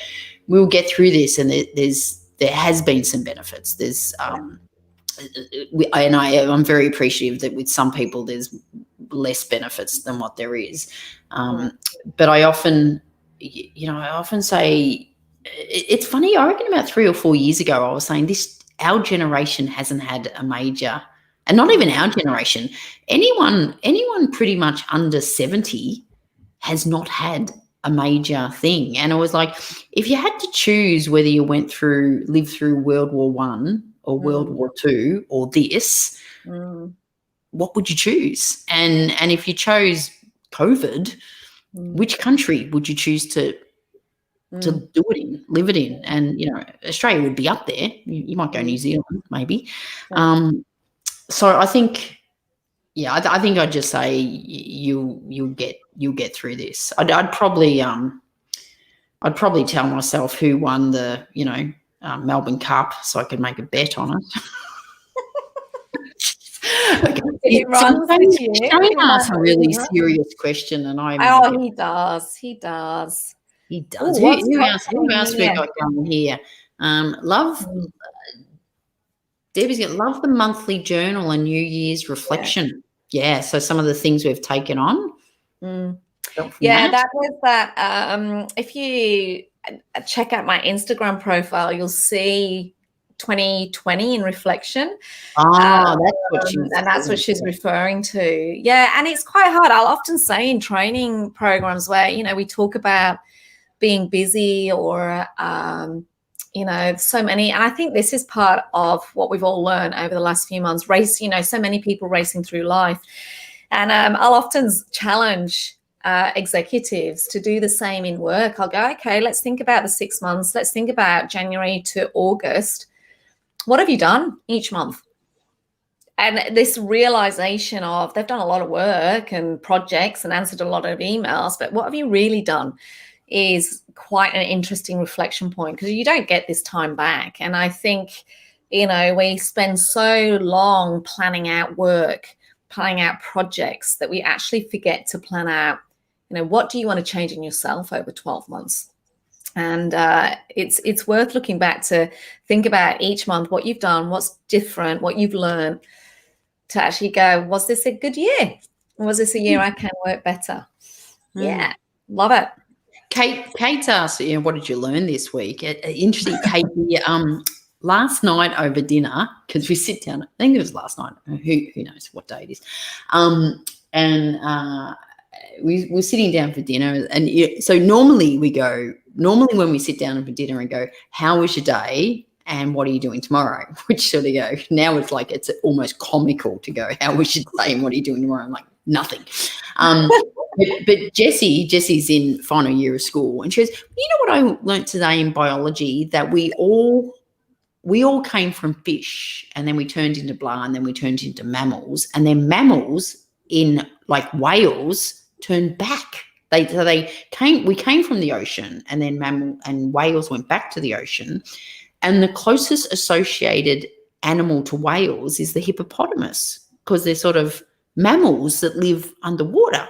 Speaker 1: we'll get through this. And there has been some benefits. There's, I'm very appreciative that with some people there's less benefits than what there is. But I often say, it's funny, I reckon about 3 or 4 years ago, I was saying our generation hasn't had a major, and not even our generation, anyone pretty much under 70 has not had a major thing. And it was like, if you had to choose whether you lived through World War I or World War II or this, what would you choose? And if you chose COVID, which country would you choose to do it in, live it in? And, Australia would be up there. You might go New Zealand, maybe. So I think, I think I'd just say you'll get through this. I'd probably tell myself who won the, Melbourne Cup so I could make a bet on it. Shane asks a really serious question, and
Speaker 2: he does.
Speaker 1: He does. Who else we got going here? Debbie's got love the monthly journal and New Year's reflection. Yeah, so some of the things we've taken on.
Speaker 2: That was that. If you check out my Instagram profile, you'll see 2020 in reflection. That's what she's referring to. Yeah, and it's quite hard. I'll often say in training programs where, we talk about being busy or, so many. And I think this is part of what we've all learned over the last few months, so many people racing through life. And I'll often challenge executives to do the same in work. I'll go, okay, let's think about the 6 months. Let's think about January to August. What have you done each month? And this realization of they've done a lot of work and projects and answered a lot of emails, but what have you really done is quite an interesting reflection point, because you don't get this time back. And I think, we spend so long planning out work, planning out projects, that we actually forget to plan out, what do you want to change in yourself over 12 months? And it's worth looking back to think about each month what you've done, what's different, what you've learned, to actually go, was this a good year? Was this a year I can work better? Yeah, love it.
Speaker 1: Kate asked, what did you learn this week? Interesting, Kate. Last night over dinner, because we sit down, I think it was last night. Who knows what day it is? We were sitting down for dinner, and so normally when we sit down for dinner and go, how was your day? And what are you doing tomorrow? Which sort of go, now it's like it's almost comical to go, how was your day and what are you doing tomorrow? I'm like, nothing. But Jessie's in final year of school, and she goes, what I learnt today in biology, that we all came from fish, and then we turned into blah, and then we turned into mammals, and then mammals in like whales turned back. We came from the ocean, and then mammal and whales went back to the ocean. And the closest associated animal to whales is the hippopotamus, because they're sort of mammals that live underwater.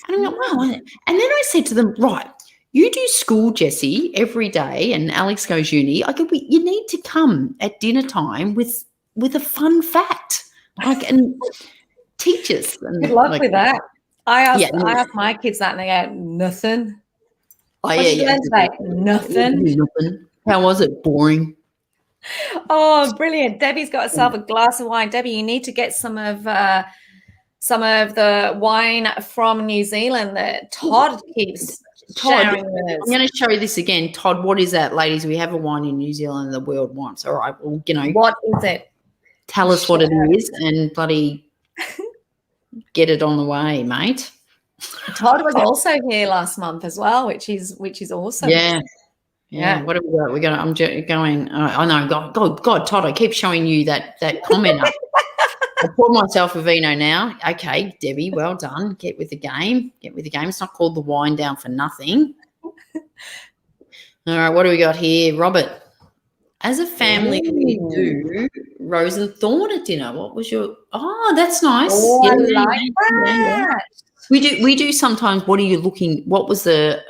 Speaker 1: And I'm like, wow. And then I said to them, right, you do school, Jessie, every day, and Alex goes uni. I go, you need to come at dinner time with a fun fact, and teach us. And
Speaker 2: good luck with that. I ask my kids that, and they go, nothing.
Speaker 1: Oh,
Speaker 2: what did you learn today? Nothing.
Speaker 1: How was it? Boring.
Speaker 2: Oh, brilliant. Debbie's got herself a glass of wine. Debbie, you need to get some of the wine from New Zealand that Todd keeps sharing with us.
Speaker 1: I'm going to show you this again. Todd, what is that, ladies? We have a wine in New Zealand the world wants. All right, well,
Speaker 2: What is it?
Speaker 1: Tell us what it is and bloody get it on the way, mate.
Speaker 2: Todd was also here last month as well, which is awesome.
Speaker 1: Yeah. What have we got? I'm going. I know. God, Todd, I keep showing you that comment up. I pour myself a vino now. Okay, Debbie, well done. Get with the game. It's not called the Whine Down for nothing. All right, what do we got here, Robert? As a family, we do rose and thorn at dinner. What was your? Oh, that's nice.
Speaker 2: Oh, I like that.
Speaker 1: We do sometimes. What are you looking? What was the?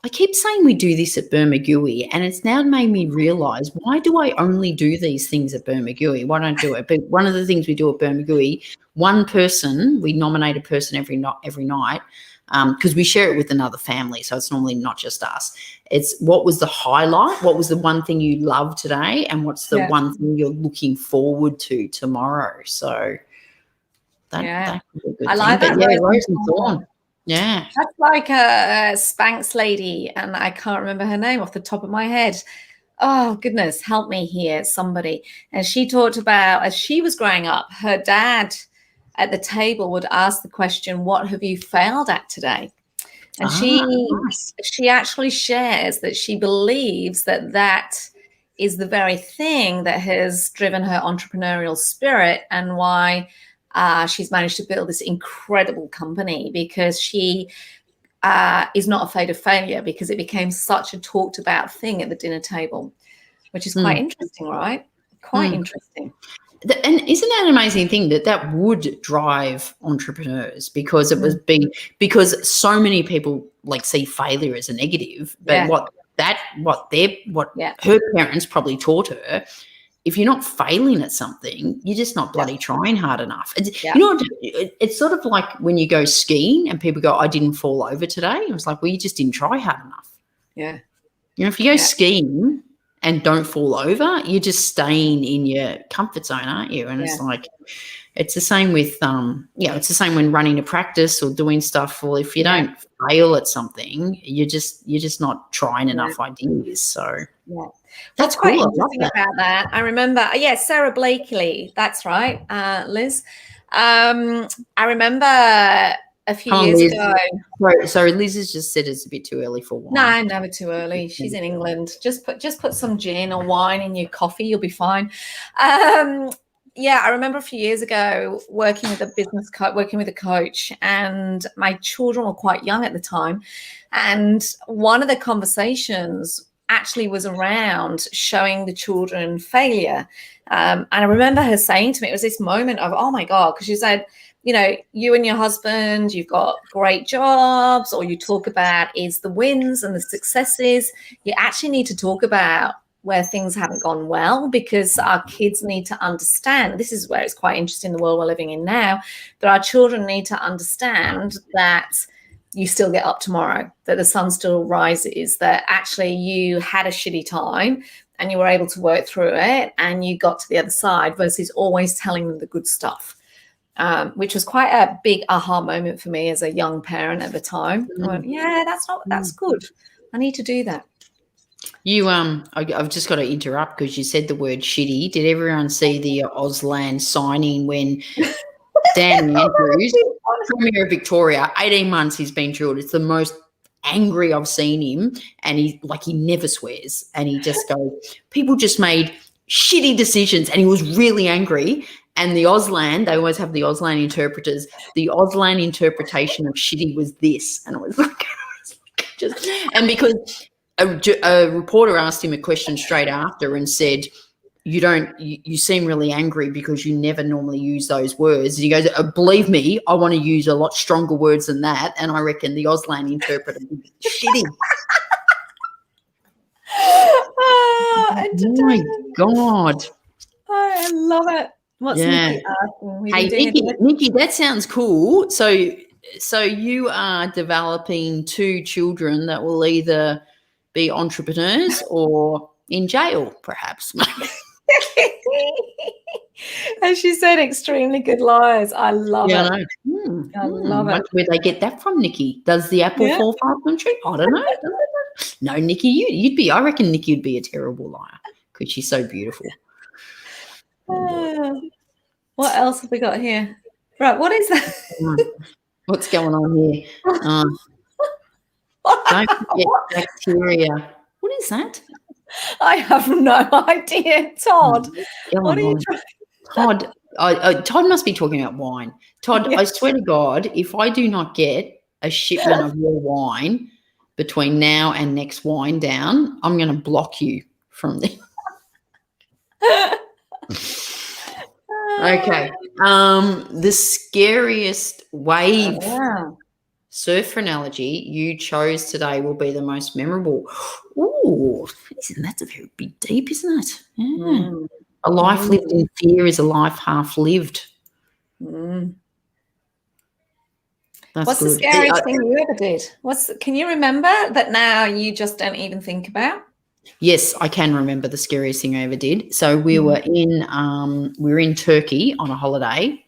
Speaker 1: I keep saying we do this at Bermagui, and it's now made me realise, why do I only do these things at Bermagui? Why don't I do it? But one of the things we do at Bermagui, we nominate a person every night, because we share it with another family, so it's normally not just us. It's what was the highlight, what was the one thing you loved today, and what's the one thing you're looking forward to tomorrow. So that could be a good
Speaker 2: I like
Speaker 1: thing.
Speaker 2: that.
Speaker 1: But rose and thorn. Yeah.
Speaker 2: That's like a Spanx lady, and I can't remember her name off the top of my head. Oh, goodness, help me here, somebody. And she talked about, as she was growing up, her dad at the table would ask the question, what have you failed at today? And she actually shares that she believes that is the very thing that has driven her entrepreneurial spirit, and why she's managed to build this incredible company, because she is not afraid of failure, because it became such a talked about thing at the dinner table, which is quite interesting, right? Quite interesting.
Speaker 1: And isn't that an amazing thing that would drive entrepreneurs, because it was because so many people see failure as a negative, but what her parents probably taught her, if you're not failing at something, you're just not bloody trying hard enough. It's sort of like when you go skiing and people go, I didn't fall over today. I was like, well, you just didn't try hard enough. Yeah. If you go skiing and don't fall over, you're just staying in your comfort zone, aren't you? And it's like, it's the same with, it's the same when running a practice or doing stuff. Well, if you don't fail at something, you're just not trying enough ideas. So that's
Speaker 2: quite
Speaker 1: cool.
Speaker 2: interesting about that. I remember, Sarah Blakely. That's right, Liz. I remember a few years ago.
Speaker 1: Sorry, Liz has just said it's a bit too early for wine.
Speaker 2: No, never too early. She's in England. Just put some gin or wine in your coffee. You'll be fine. yeah, I remember a few years ago working with a coach, and my children were quite young at the time. And one of the conversations actually was around showing the children failure. And I remember her saying to me, it was this moment of, oh my God, because she said, you know, you and your husband, you've got great jobs, or you talk about is the wins and the successes. You actually need to talk about where things haven't gone well, because our kids need to understand. This is where it's quite interesting, the world we're living in now, but our children need to understand that you still get up tomorrow, that the sun still rises, that actually you had a shitty time and you were able to work through it and you got to the other side, versus always telling them the good stuff, which was quite a big aha moment for me as a young parent at the time. I went, yeah, that's good. I need to do that.
Speaker 1: You I've just got to interrupt because you said the word shitty. Did everyone see the Auslan signing when Dan Andrews, Premier of Victoria, 18 months he's been drilled. It's the most angry I've seen him, and he never swears, and he just goes, people just made shitty decisions, and he was really angry. And the Auslan, they always have the Auslan interpreters. The Auslan interpretation of shitty was this, and it was like, and because a reporter asked him a question straight after and said, you seem really angry because you never normally use those words. And he goes, believe me, I want to use a lot stronger words than that. And I reckon the Auslan interpreter was shitty.
Speaker 2: Oh
Speaker 1: my God.
Speaker 2: Oh, I love it. What's Nikki asking?
Speaker 1: Hey, Nikki, that sounds cool. So you are developing 2 children that will either be entrepreneurs or in jail, perhaps.
Speaker 2: As she said, extremely good liars. I love it. I love it.
Speaker 1: Where'd they get that from, Nikki? Does the apple fall far from the tree? I don't know. No, Nikki, you'd be. I reckon Nikki would be a terrible liar because she's so beautiful.
Speaker 2: What else have we got here? Right, what is that?
Speaker 1: What's going on here? Don't forget bacteria. What is that?
Speaker 2: I have no idea, Todd. What are you trying?
Speaker 1: Todd, Todd must be talking about wine. Todd, I swear to God, if I do not get a shipment of your wine between now and next Whine Down, I'm going to block you from there. Okay. The scariest wave surf analogy you chose today will be the most memorable. Ooh, that's a very big deep, isn't it? Yeah. A life lived in fear is a life half lived.
Speaker 2: What's
Speaker 1: good.
Speaker 2: The scariest thing you ever did? Can you remember that now you just don't even think about?
Speaker 1: Yes, I can remember the scariest thing I ever did. So we were in Turkey on a holiday,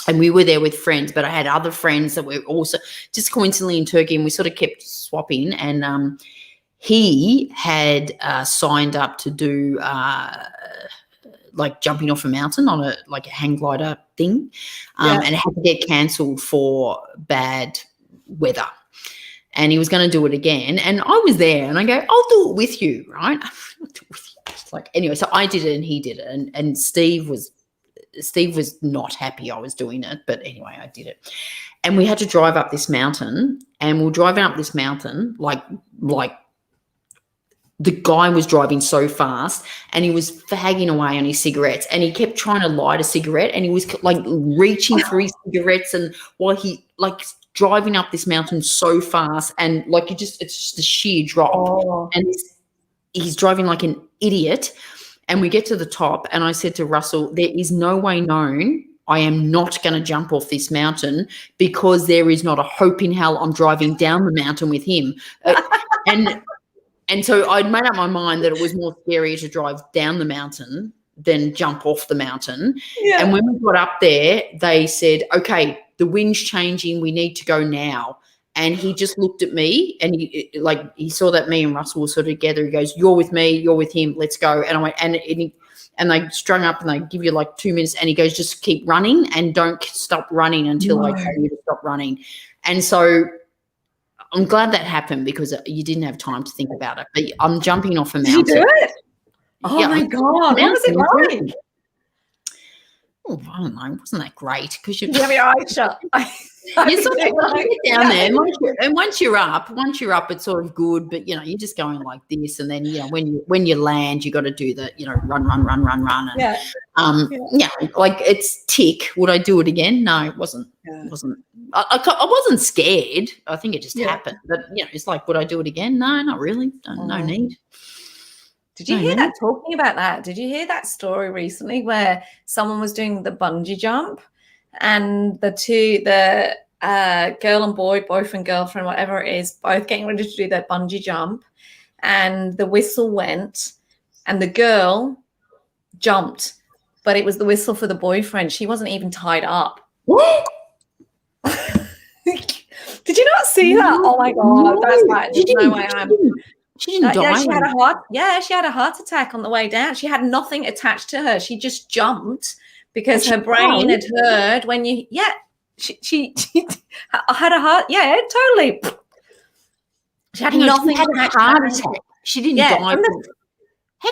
Speaker 1: and we were there with friends, but I had other friends that were also just coincidentally in Turkey, and we sort of kept swapping. And he had signed up to do like jumping off a mountain on a hang glider thing, and it had to get cancelled for bad weather. And he was going to do it again. And I was there, and I go, I'll do it with you, right? Anyway, so I did it and he did it. And Steve was not happy I was doing it. But anyway, I did it. And we had to drive up this mountain, and we're driving up this mountain like the guy was driving so fast, and he was fagging away on his cigarettes, and he kept trying to light a cigarette, and he was reaching for his cigarettes, and while he driving up this mountain so fast, and it's just a sheer drop, and he's driving like an idiot. And we get to the top, and I said to Russell, there is no way known I am not going to jump off this mountain, because there is not a hope in hell I'm driving down the mountain with him. And so I'd made up my mind that it was more scary to drive down the mountain than jump off the mountain. Yeah. And when we got up there, they said, okay, the wind's changing, we need to go now. And he just looked at me, and he saw that me and Russell were sort of together. He goes, you're with me, you're with him, let's go. And I went, and they strung up, and they give you 2 minutes, and he goes, just keep running and don't stop running until I tell you to stop running. And so I'm glad that happened, because you didn't have time to think about it. But I'm jumping off a mountain.
Speaker 2: Did you do it? Oh, my God. What was it like?
Speaker 1: Oh, I don't know. Wasn't that great? Because you
Speaker 2: have your eyes shut.
Speaker 1: you sort of get down there, and once you're up, it's sort of good. But you're just going like this, and then when you land, you got to do the run, and like it's tick. Would I do it again? No, it wasn't.
Speaker 2: Yeah.
Speaker 1: It wasn't. I wasn't scared. I think it just happened. But it's like, would I do it again? No, not really. No need.
Speaker 2: Did you hear that? Talking about that, did you hear that story recently where someone was doing the bungee jump, and the girl and boy, boyfriend, girlfriend, whatever it is, both getting ready to do their bungee jump, and the whistle went, and the girl jumped, but it was the whistle for the boyfriend. She wasn't even tied up.
Speaker 1: What?
Speaker 2: Did you not see that? Oh my God, that's like there's no way I'm.
Speaker 1: She didn't die.
Speaker 2: She had a heart attack on the way down. She had nothing attached to her. She just jumped because her brain had heard when you. Yeah, she had a heart. Yeah, totally. She had nothing.
Speaker 1: She had a heart attack. She didn't die.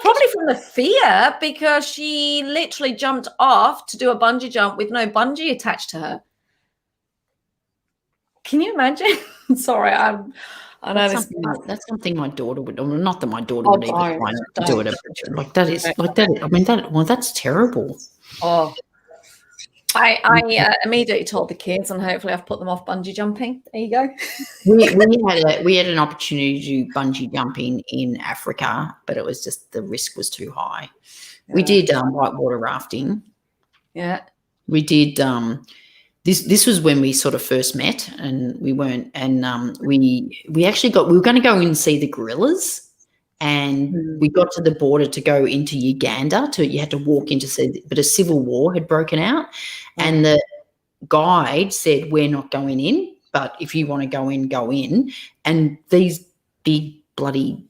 Speaker 2: Probably from the fear, because she literally jumped off to do a bungee jump with no bungee attached to her. Can you imagine? Sorry, I know
Speaker 1: that's something my daughter would. Not that my daughter would even try to do it. Like that is like that. I mean, that's terrible.
Speaker 2: Oh, I immediately told the kids, and hopefully I've put them off bungee jumping. There you go.
Speaker 1: we had an opportunity to do bungee jumping in Africa, but it was just the risk was too high. Yeah. We did whitewater rafting.
Speaker 2: Yeah,
Speaker 1: we did. This was when we sort of first met, and we weren't, and we actually we were going to go in and see the gorillas, and we got to the border to go into Uganda. You had to walk into but a civil war had broken out, and the guide said, "We're not going in, but if you want to go in, go in." And these big bloody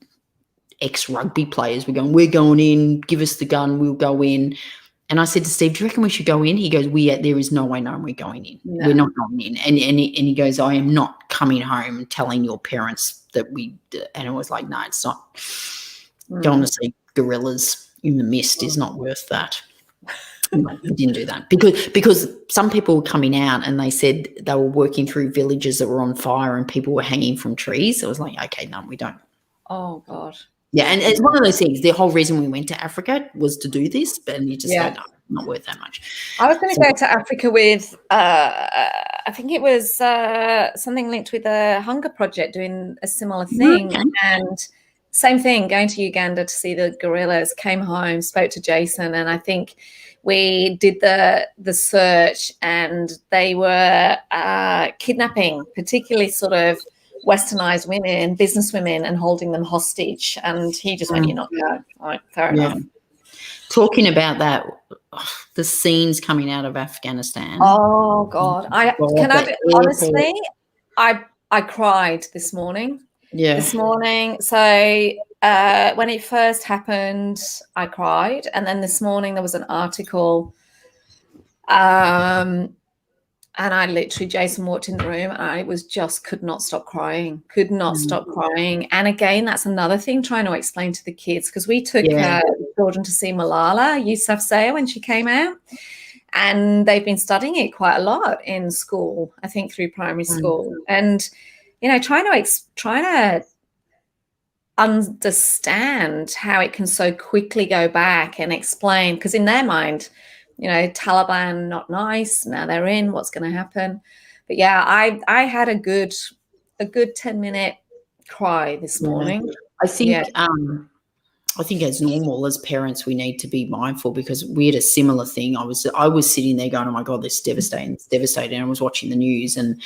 Speaker 1: ex-rugby players were going, "We're going in. Give us the gun. We'll go in." And I said to Steve, "Do you reckon we should go in?" He goes, "There is no way, no, we're going in. No. We're not going in." And he goes, "I am not coming home and telling your parents that we." And it was like, "No, it's not. Going to see gorillas in the mist is not worth that." No, we didn't do that because some people were coming out and they said they were working through villages that were on fire and people were hanging from trees. It was like, okay, no, we don't.
Speaker 2: Oh God.
Speaker 1: Yeah, and it's one of those things. The whole reason we went to Africa was to do this, but you just go, no, not worth that much.
Speaker 2: I was going to go to Africa with, I think it was something linked with the Hunger Project doing a similar thing. Okay. And same thing, going to Uganda to see the gorillas, came home, spoke to Jason, and I think we did the search, and they were kidnapping, particularly sort of westernized women, business women, and holding them hostage. And he just went, "You're not going." Right, fair enough.
Speaker 1: Talking about that, the scenes coming out of Afghanistan.
Speaker 2: Oh God, honestly, I cried this morning.
Speaker 1: Yeah,
Speaker 2: this morning. So when it first happened, I cried, and then this morning there was an article. And I literally, Jason walked in the room and I could not stop crying, stop crying. And again, that's another thing, trying to explain to the kids, because we took children to see Malala Yousafzai when she came out, and they've been studying it quite a lot in school, I think through primary school. And, trying to understand how it can so quickly go back and explain, because in their mind, Taliban, not nice. Now they're in. What's going to happen? But yeah, I had a good 10-minute cry this morning.
Speaker 1: I think I think as normal as parents, we need to be mindful, because we had a similar thing. I was sitting there going, "Oh my God, this is devastating! It's devastating!" And I was watching the news, and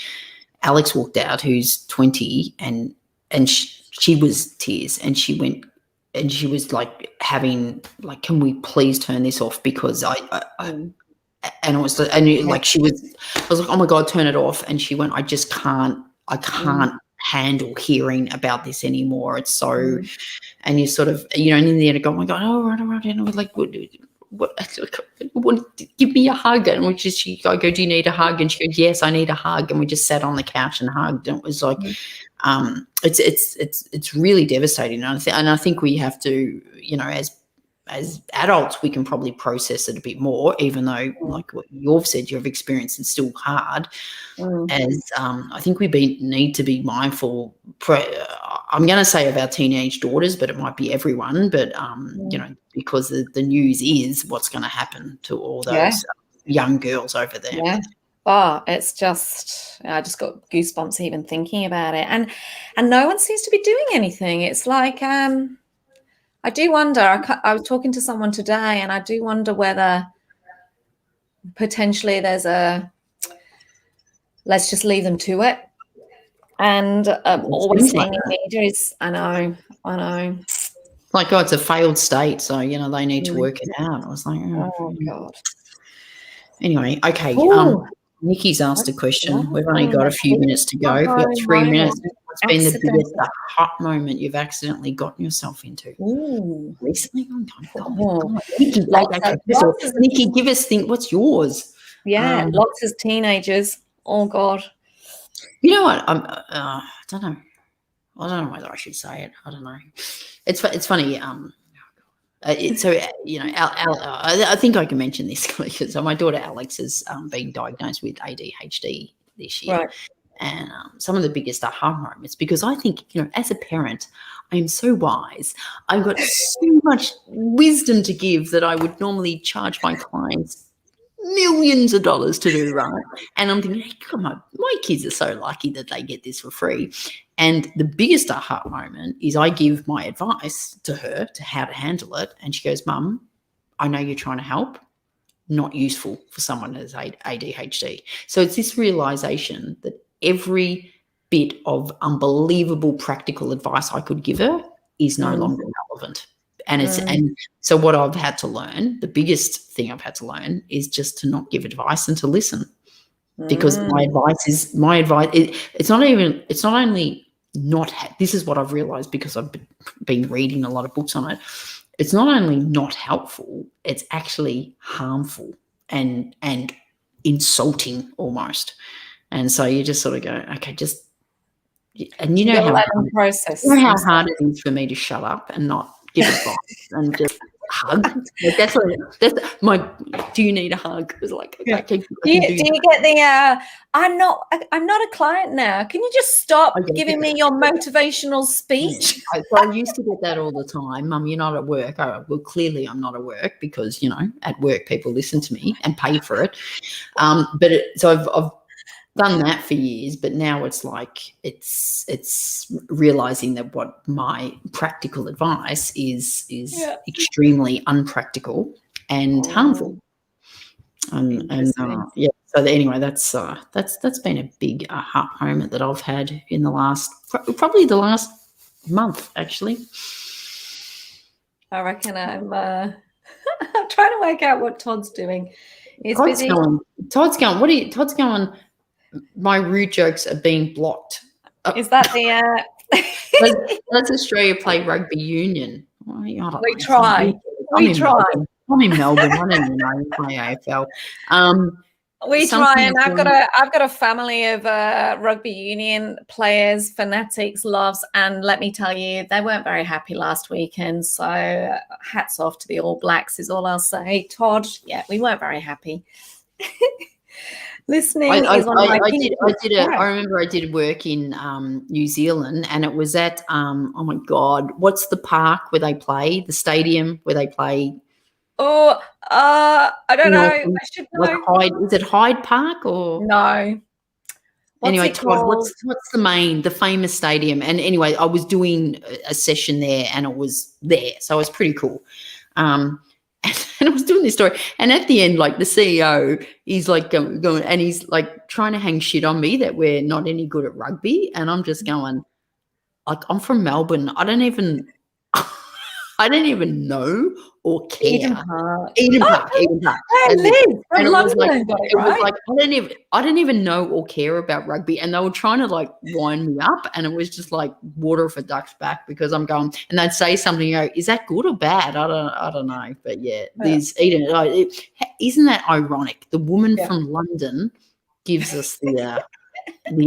Speaker 1: Alex walked out, who's 20, and she was tears, and she went. And she was like "Can we please turn this off?" Because I was like, "Oh my God, turn it off." And she went, "I just can't. I can't handle hearing about this anymore. It's so," and you sort of, and in the end, I go, "Oh my God, all right. And I was like, what, give me a hug." And I go, "Do you need a hug?" And she goes, "Yes, I need a hug." And we just sat on the couch and hugged. And it was like, it's really devastating. And I think we have to, as as adults, we can probably process it a bit more, even though, like what you've said, you've experienced it's still hard. As I think we need to be mindful. I'm going to say of our teenage daughters, but it might be everyone. But because the news is what's going to happen to all those young girls over there.
Speaker 2: Yeah. Oh, it's just, I just got goosebumps even thinking about it. And no one seems to be doing anything. It's like, I do wonder, I was talking to someone today, and I do wonder whether potentially there's let's just leave them to it. And always seeing in media is, I know.
Speaker 1: Like, it's a failed state, so, they need to work it out. I was like,
Speaker 2: oh God.
Speaker 1: Anyway, okay. Nikki's asked a question. We've only got a few minutes to go. We've got 3 minutes. What's been the biggest hot moment you've accidentally gotten yourself into? Recently? Nikki, give us what's yours?
Speaker 2: Yeah, lots of teenagers. Oh God.
Speaker 1: You know what? I don't know. I don't know whether I should say it. I don't know. It's funny. I think I can mention this because my daughter Alex has been diagnosed with ADHD this year.
Speaker 2: Right.
Speaker 1: And some of the biggest aha moments, because I think, as a parent, I am so wise. I've got so much wisdom to give that I would normally charge my clients millions of dollars to do, right? And I'm thinking, hey, come on, my kids are so lucky that they get this for free. And the biggest aha moment is I give my advice to her to how to handle it. And she goes, Mum, I know you're trying to help. Not useful for someone that has ADHD. So it's this realization that every bit of unbelievable practical advice I could give her is no longer relevant. And and so what I've had to learn, the biggest thing I've had to learn is just to not give advice and to listen. Because my advice. It's not only not, this is what I've realized because I've been reading a lot of books on it. It's not only not helpful, it's actually harmful and insulting almost. And so you just sort of go, okay, and you know how hard it is for me to shut up and not give advice and just hug. Like that's my. Do you need a hug? It was like, okay,
Speaker 2: do you get the? I'm not a client now. Can you just stop giving me your motivational speech?
Speaker 1: Yeah. So I used to get that all the time. Mum, you're not at work. Oh, well, clearly I'm not at work because at work people listen to me and pay for it. So I've done that for years, but now it's like it's realizing that what my practical advice is extremely unpractical and harmful. So anyway, that's been a big aha moment that I've had in probably the last month actually.
Speaker 2: I reckon I'm trying to work out what Todd's doing. He's busy.
Speaker 1: Todd's going. My rude jokes are being blocked.
Speaker 2: Is that the?
Speaker 1: Let's Australia play rugby union. Well,
Speaker 2: we try.
Speaker 1: I'm in Melbourne. I don't even know play AFL.
Speaker 2: We try, and I've got a family of rugby union players, fanatics, loves, and let me tell you, they weren't very happy last weekend. So hats off to the All Blacks is all I'll say. Todd, we weren't very happy. Listening I remember I did work in New Zealand, and it was at oh my God, what's the park where they play? The stadium where they play? Oh, I don't know. I should know.
Speaker 1: Is it Hyde Park or
Speaker 2: no?
Speaker 1: Anyway, Todd, what's the famous stadium? And anyway, I was doing a session there, and it was there, so it was pretty cool. And I was doing this story, and at the end, like the CEO, he's like going, and he's like trying to hang shit on me that we're not any good at rugby, and I'm just going, like, I'm from Melbourne. I don't even know or care. Eden Park.
Speaker 2: Hey, Liz, from London.
Speaker 1: It was like I don't even know or care about rugby, and they were trying to like wind me up, and it was just like water off a duck's back because I'm going, and they'd say something, is that good or bad? I don't know, but Eden. Isn't that ironic? The woman from London gives us the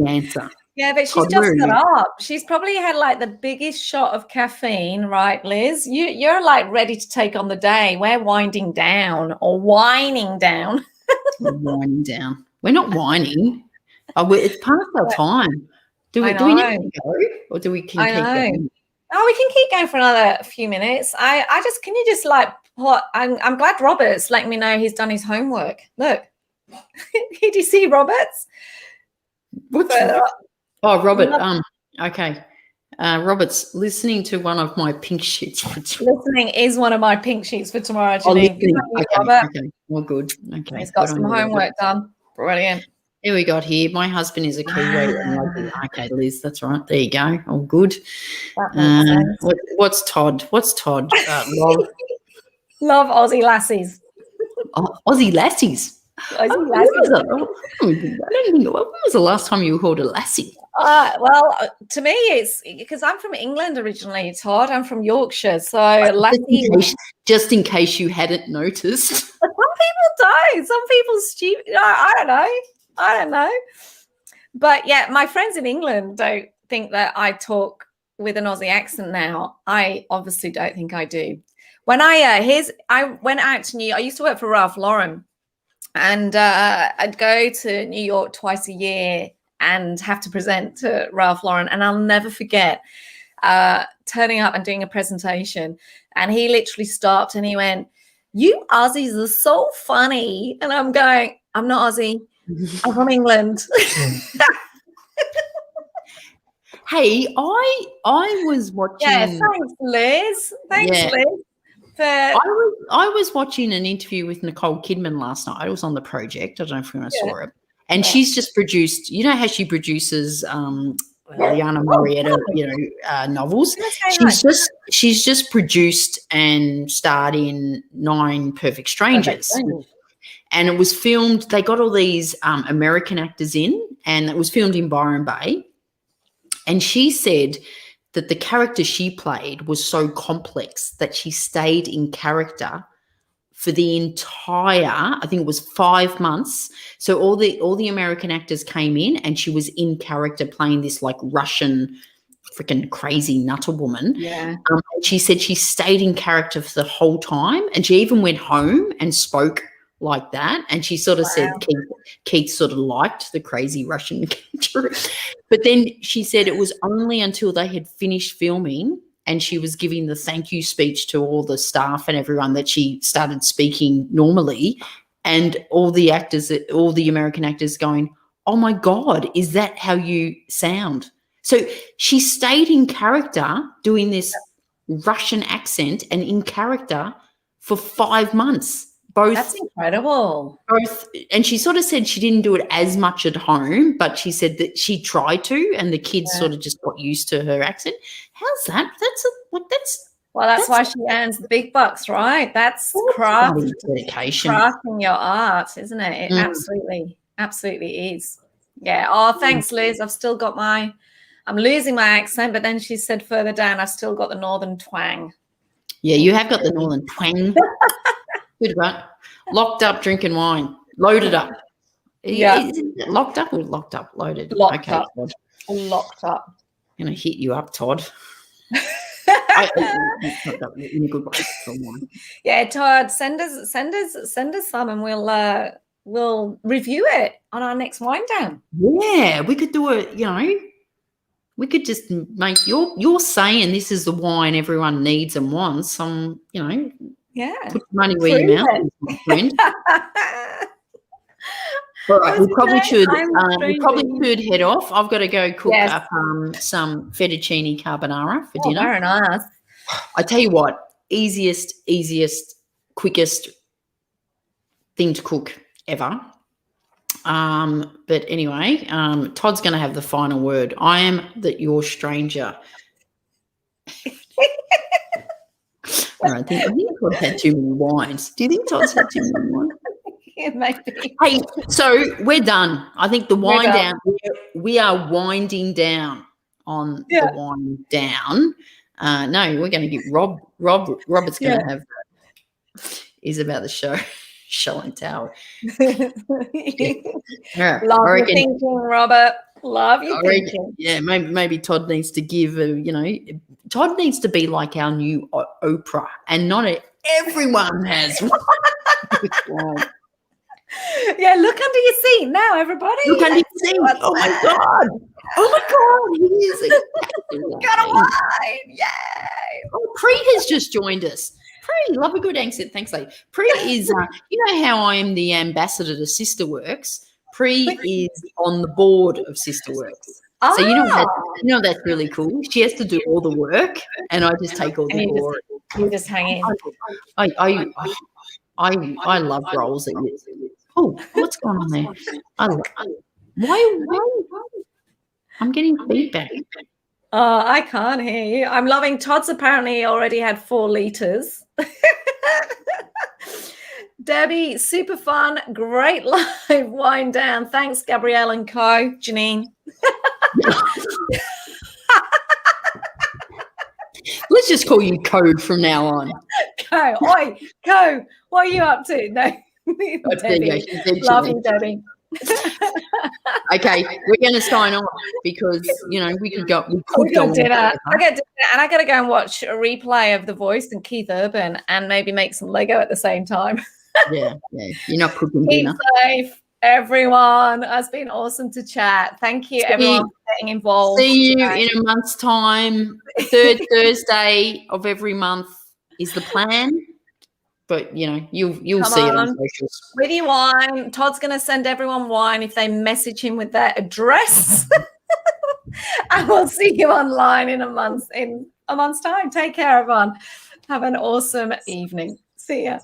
Speaker 1: answer.
Speaker 2: Yeah, but she's
Speaker 1: Todd,
Speaker 2: just
Speaker 1: where are
Speaker 2: got
Speaker 1: you?
Speaker 2: up. She's probably had like the biggest shot of caffeine, right, Liz? You're like ready to take on the day. We're winding down or whining down.
Speaker 1: We're winding down. We're not whining. It's past our time. Do we need to go, or do we keep going?
Speaker 2: Oh, we can keep going for another few minutes. Can you just like what? I'm glad Robert's letting me know he's done his homework. Look, did you see Robert's?
Speaker 1: Robert. Okay. Robert's listening to one of my pink sheets for tomorrow.
Speaker 2: Listening is one of my pink sheets for tomorrow, Janine.
Speaker 1: Okay. Well, good. Okay.
Speaker 2: He's got some homework done. Brilliant.
Speaker 1: Here we got here. My husband is a Kiwi. Okay, Liz, that's right. There you go. All good. What's Todd? What's Todd?
Speaker 2: Love Aussie lassies.
Speaker 1: Aussie lassies.
Speaker 2: Aussie lassies.
Speaker 1: When was the last time you called a lassie?
Speaker 2: Well, to me, it's because I'm from England originally, Todd. I'm from Yorkshire, so lassie.
Speaker 1: Just in case you hadn't noticed.
Speaker 2: Some people don't. Some people stupid. I don't know. But yeah, my friends in England don't think that I talk with an Aussie accent now. I obviously don't think I do. When I went out to I used to work for Ralph Lauren, and I'd go to New York twice a year and have to present to Ralph Lauren. And I'll never forget turning up and doing a presentation. And he literally stopped and he went, "You Aussies are so funny." And I'm going, "I'm not Aussie. I'm from England."
Speaker 1: Hey, I was watching.
Speaker 2: Yeah, thanks, Liz. Liz. But
Speaker 1: I was watching an interview with Nicole Kidman last night. I was on The Project. I don't know if you saw it. And she's just produced, you know how she produces Liana Marietta, novels. She's just produced and starred in 9 Perfect Strangers. And it was filmed, they got all these American actors in, and it was filmed in Byron Bay. And she said that the character she played was so complex that she stayed in character for the entire, I think it was 5 months. So all the American actors came in and she was in character playing this like Russian freaking crazy nutter woman.
Speaker 2: Yeah.
Speaker 1: She said she stayed in character for the whole time, and she even went home and spoke like that. And she sort of said Keith sort of liked the crazy Russian character. But then she said it was only until they had finished filming and she was giving the thank you speech to all the staff and everyone that she started speaking normally, and all the American actors going, "Oh my God, is that how you sound?" So she stayed in character doing this Russian accent and in character for 5 months.
Speaker 2: That's incredible.
Speaker 1: And she sort of said she didn't do it as much at home, but she said that she tried to, and the kids sort of just got used to her accent. How's that?
Speaker 2: That's why she earns the big bucks, right? That's craft,
Speaker 1: dedication,
Speaker 2: crafting your art, isn't it? It absolutely is. Yeah. Oh, thanks, Liz. I've still got I'm losing my accent, but then she said further down, I've still got the northern twang.
Speaker 1: Yeah, you have got the northern twang. Good, right? Locked up drinking wine. Loaded up.
Speaker 2: Yeah.
Speaker 1: Is it locked up or locked up? Loaded.
Speaker 2: Locked up.
Speaker 1: Todd.
Speaker 2: Locked up.
Speaker 1: I'm going to hit you up, Todd. In a good way for wine.
Speaker 2: Yeah, Todd, send us some, and we'll review it on our next Whine Down.
Speaker 1: Yeah, we could do it. We could just make you're saying this is the wine everyone needs and wants.
Speaker 2: Yeah.
Speaker 1: Put money where your mouth is, my friend. All right, we probably should head off. I've got to go cook up some fettuccine carbonara for dinner.
Speaker 2: Very nice.
Speaker 1: I tell you what, easiest, quickest thing to cook ever. But anyway, Todd's going to have the final word. I am your stranger. I think Todd had too many wines. Do you think Todd's had too many wines?
Speaker 2: Yeah, maybe.
Speaker 1: Hey, so we're done. I think the wind down. We are winding down on the wind down. No, we're going to get Robert's going to have is about the show and tell.
Speaker 2: Love your thinking, Robert. Love you thinking.
Speaker 1: Yeah, maybe Todd needs to give Todd needs to be like our new Oprah, and not everyone has one.
Speaker 2: Yeah, look under your seat now, everybody.
Speaker 1: Look under your seat. Oh my God. He is exactly
Speaker 2: Got a wine. Yay.
Speaker 1: Oh, Pre has just joined us. Pre, love a good accent. Thanks, lady. Pre is, you know how I am the ambassador to Sister Works? Pre is on the board of Sister Works. So you know that's really cool. She has to do all the work, and I just take all the glory.
Speaker 2: You just hang in.
Speaker 1: I love roles that you. Oh, what's going on there? Why? I'm getting feedback.
Speaker 2: Oh, I can't hear you. I'm loving Todd's apparently already had 4 liters. Debbie, super fun. Great live wind down. Thanks, Gabrielle and Co. Janine.
Speaker 1: Let's just call you Code from now on.
Speaker 2: Co. Oi, Co. What are you up to? No. Debbie. Love you, Debbie.
Speaker 1: Okay, we're going to sign off because we could go. We could go
Speaker 2: dinner. I got dinner, and I got to go and watch a replay of The Voice and Keith Urban, and maybe make some Lego at the same time.
Speaker 1: Yeah. You're not cooking
Speaker 2: Keep
Speaker 1: dinner.
Speaker 2: safe, everyone. It's been awesome to chat. Thank you, everyone, for getting involved.
Speaker 1: See you in a month's time. 3rd Thursday of every month is the plan. But you'll see it on socials.
Speaker 2: With your wine. Todd's going to send everyone wine if they message him with their address. And we'll see you online in a month's time. Take care, everyone. Have an awesome evening. See ya.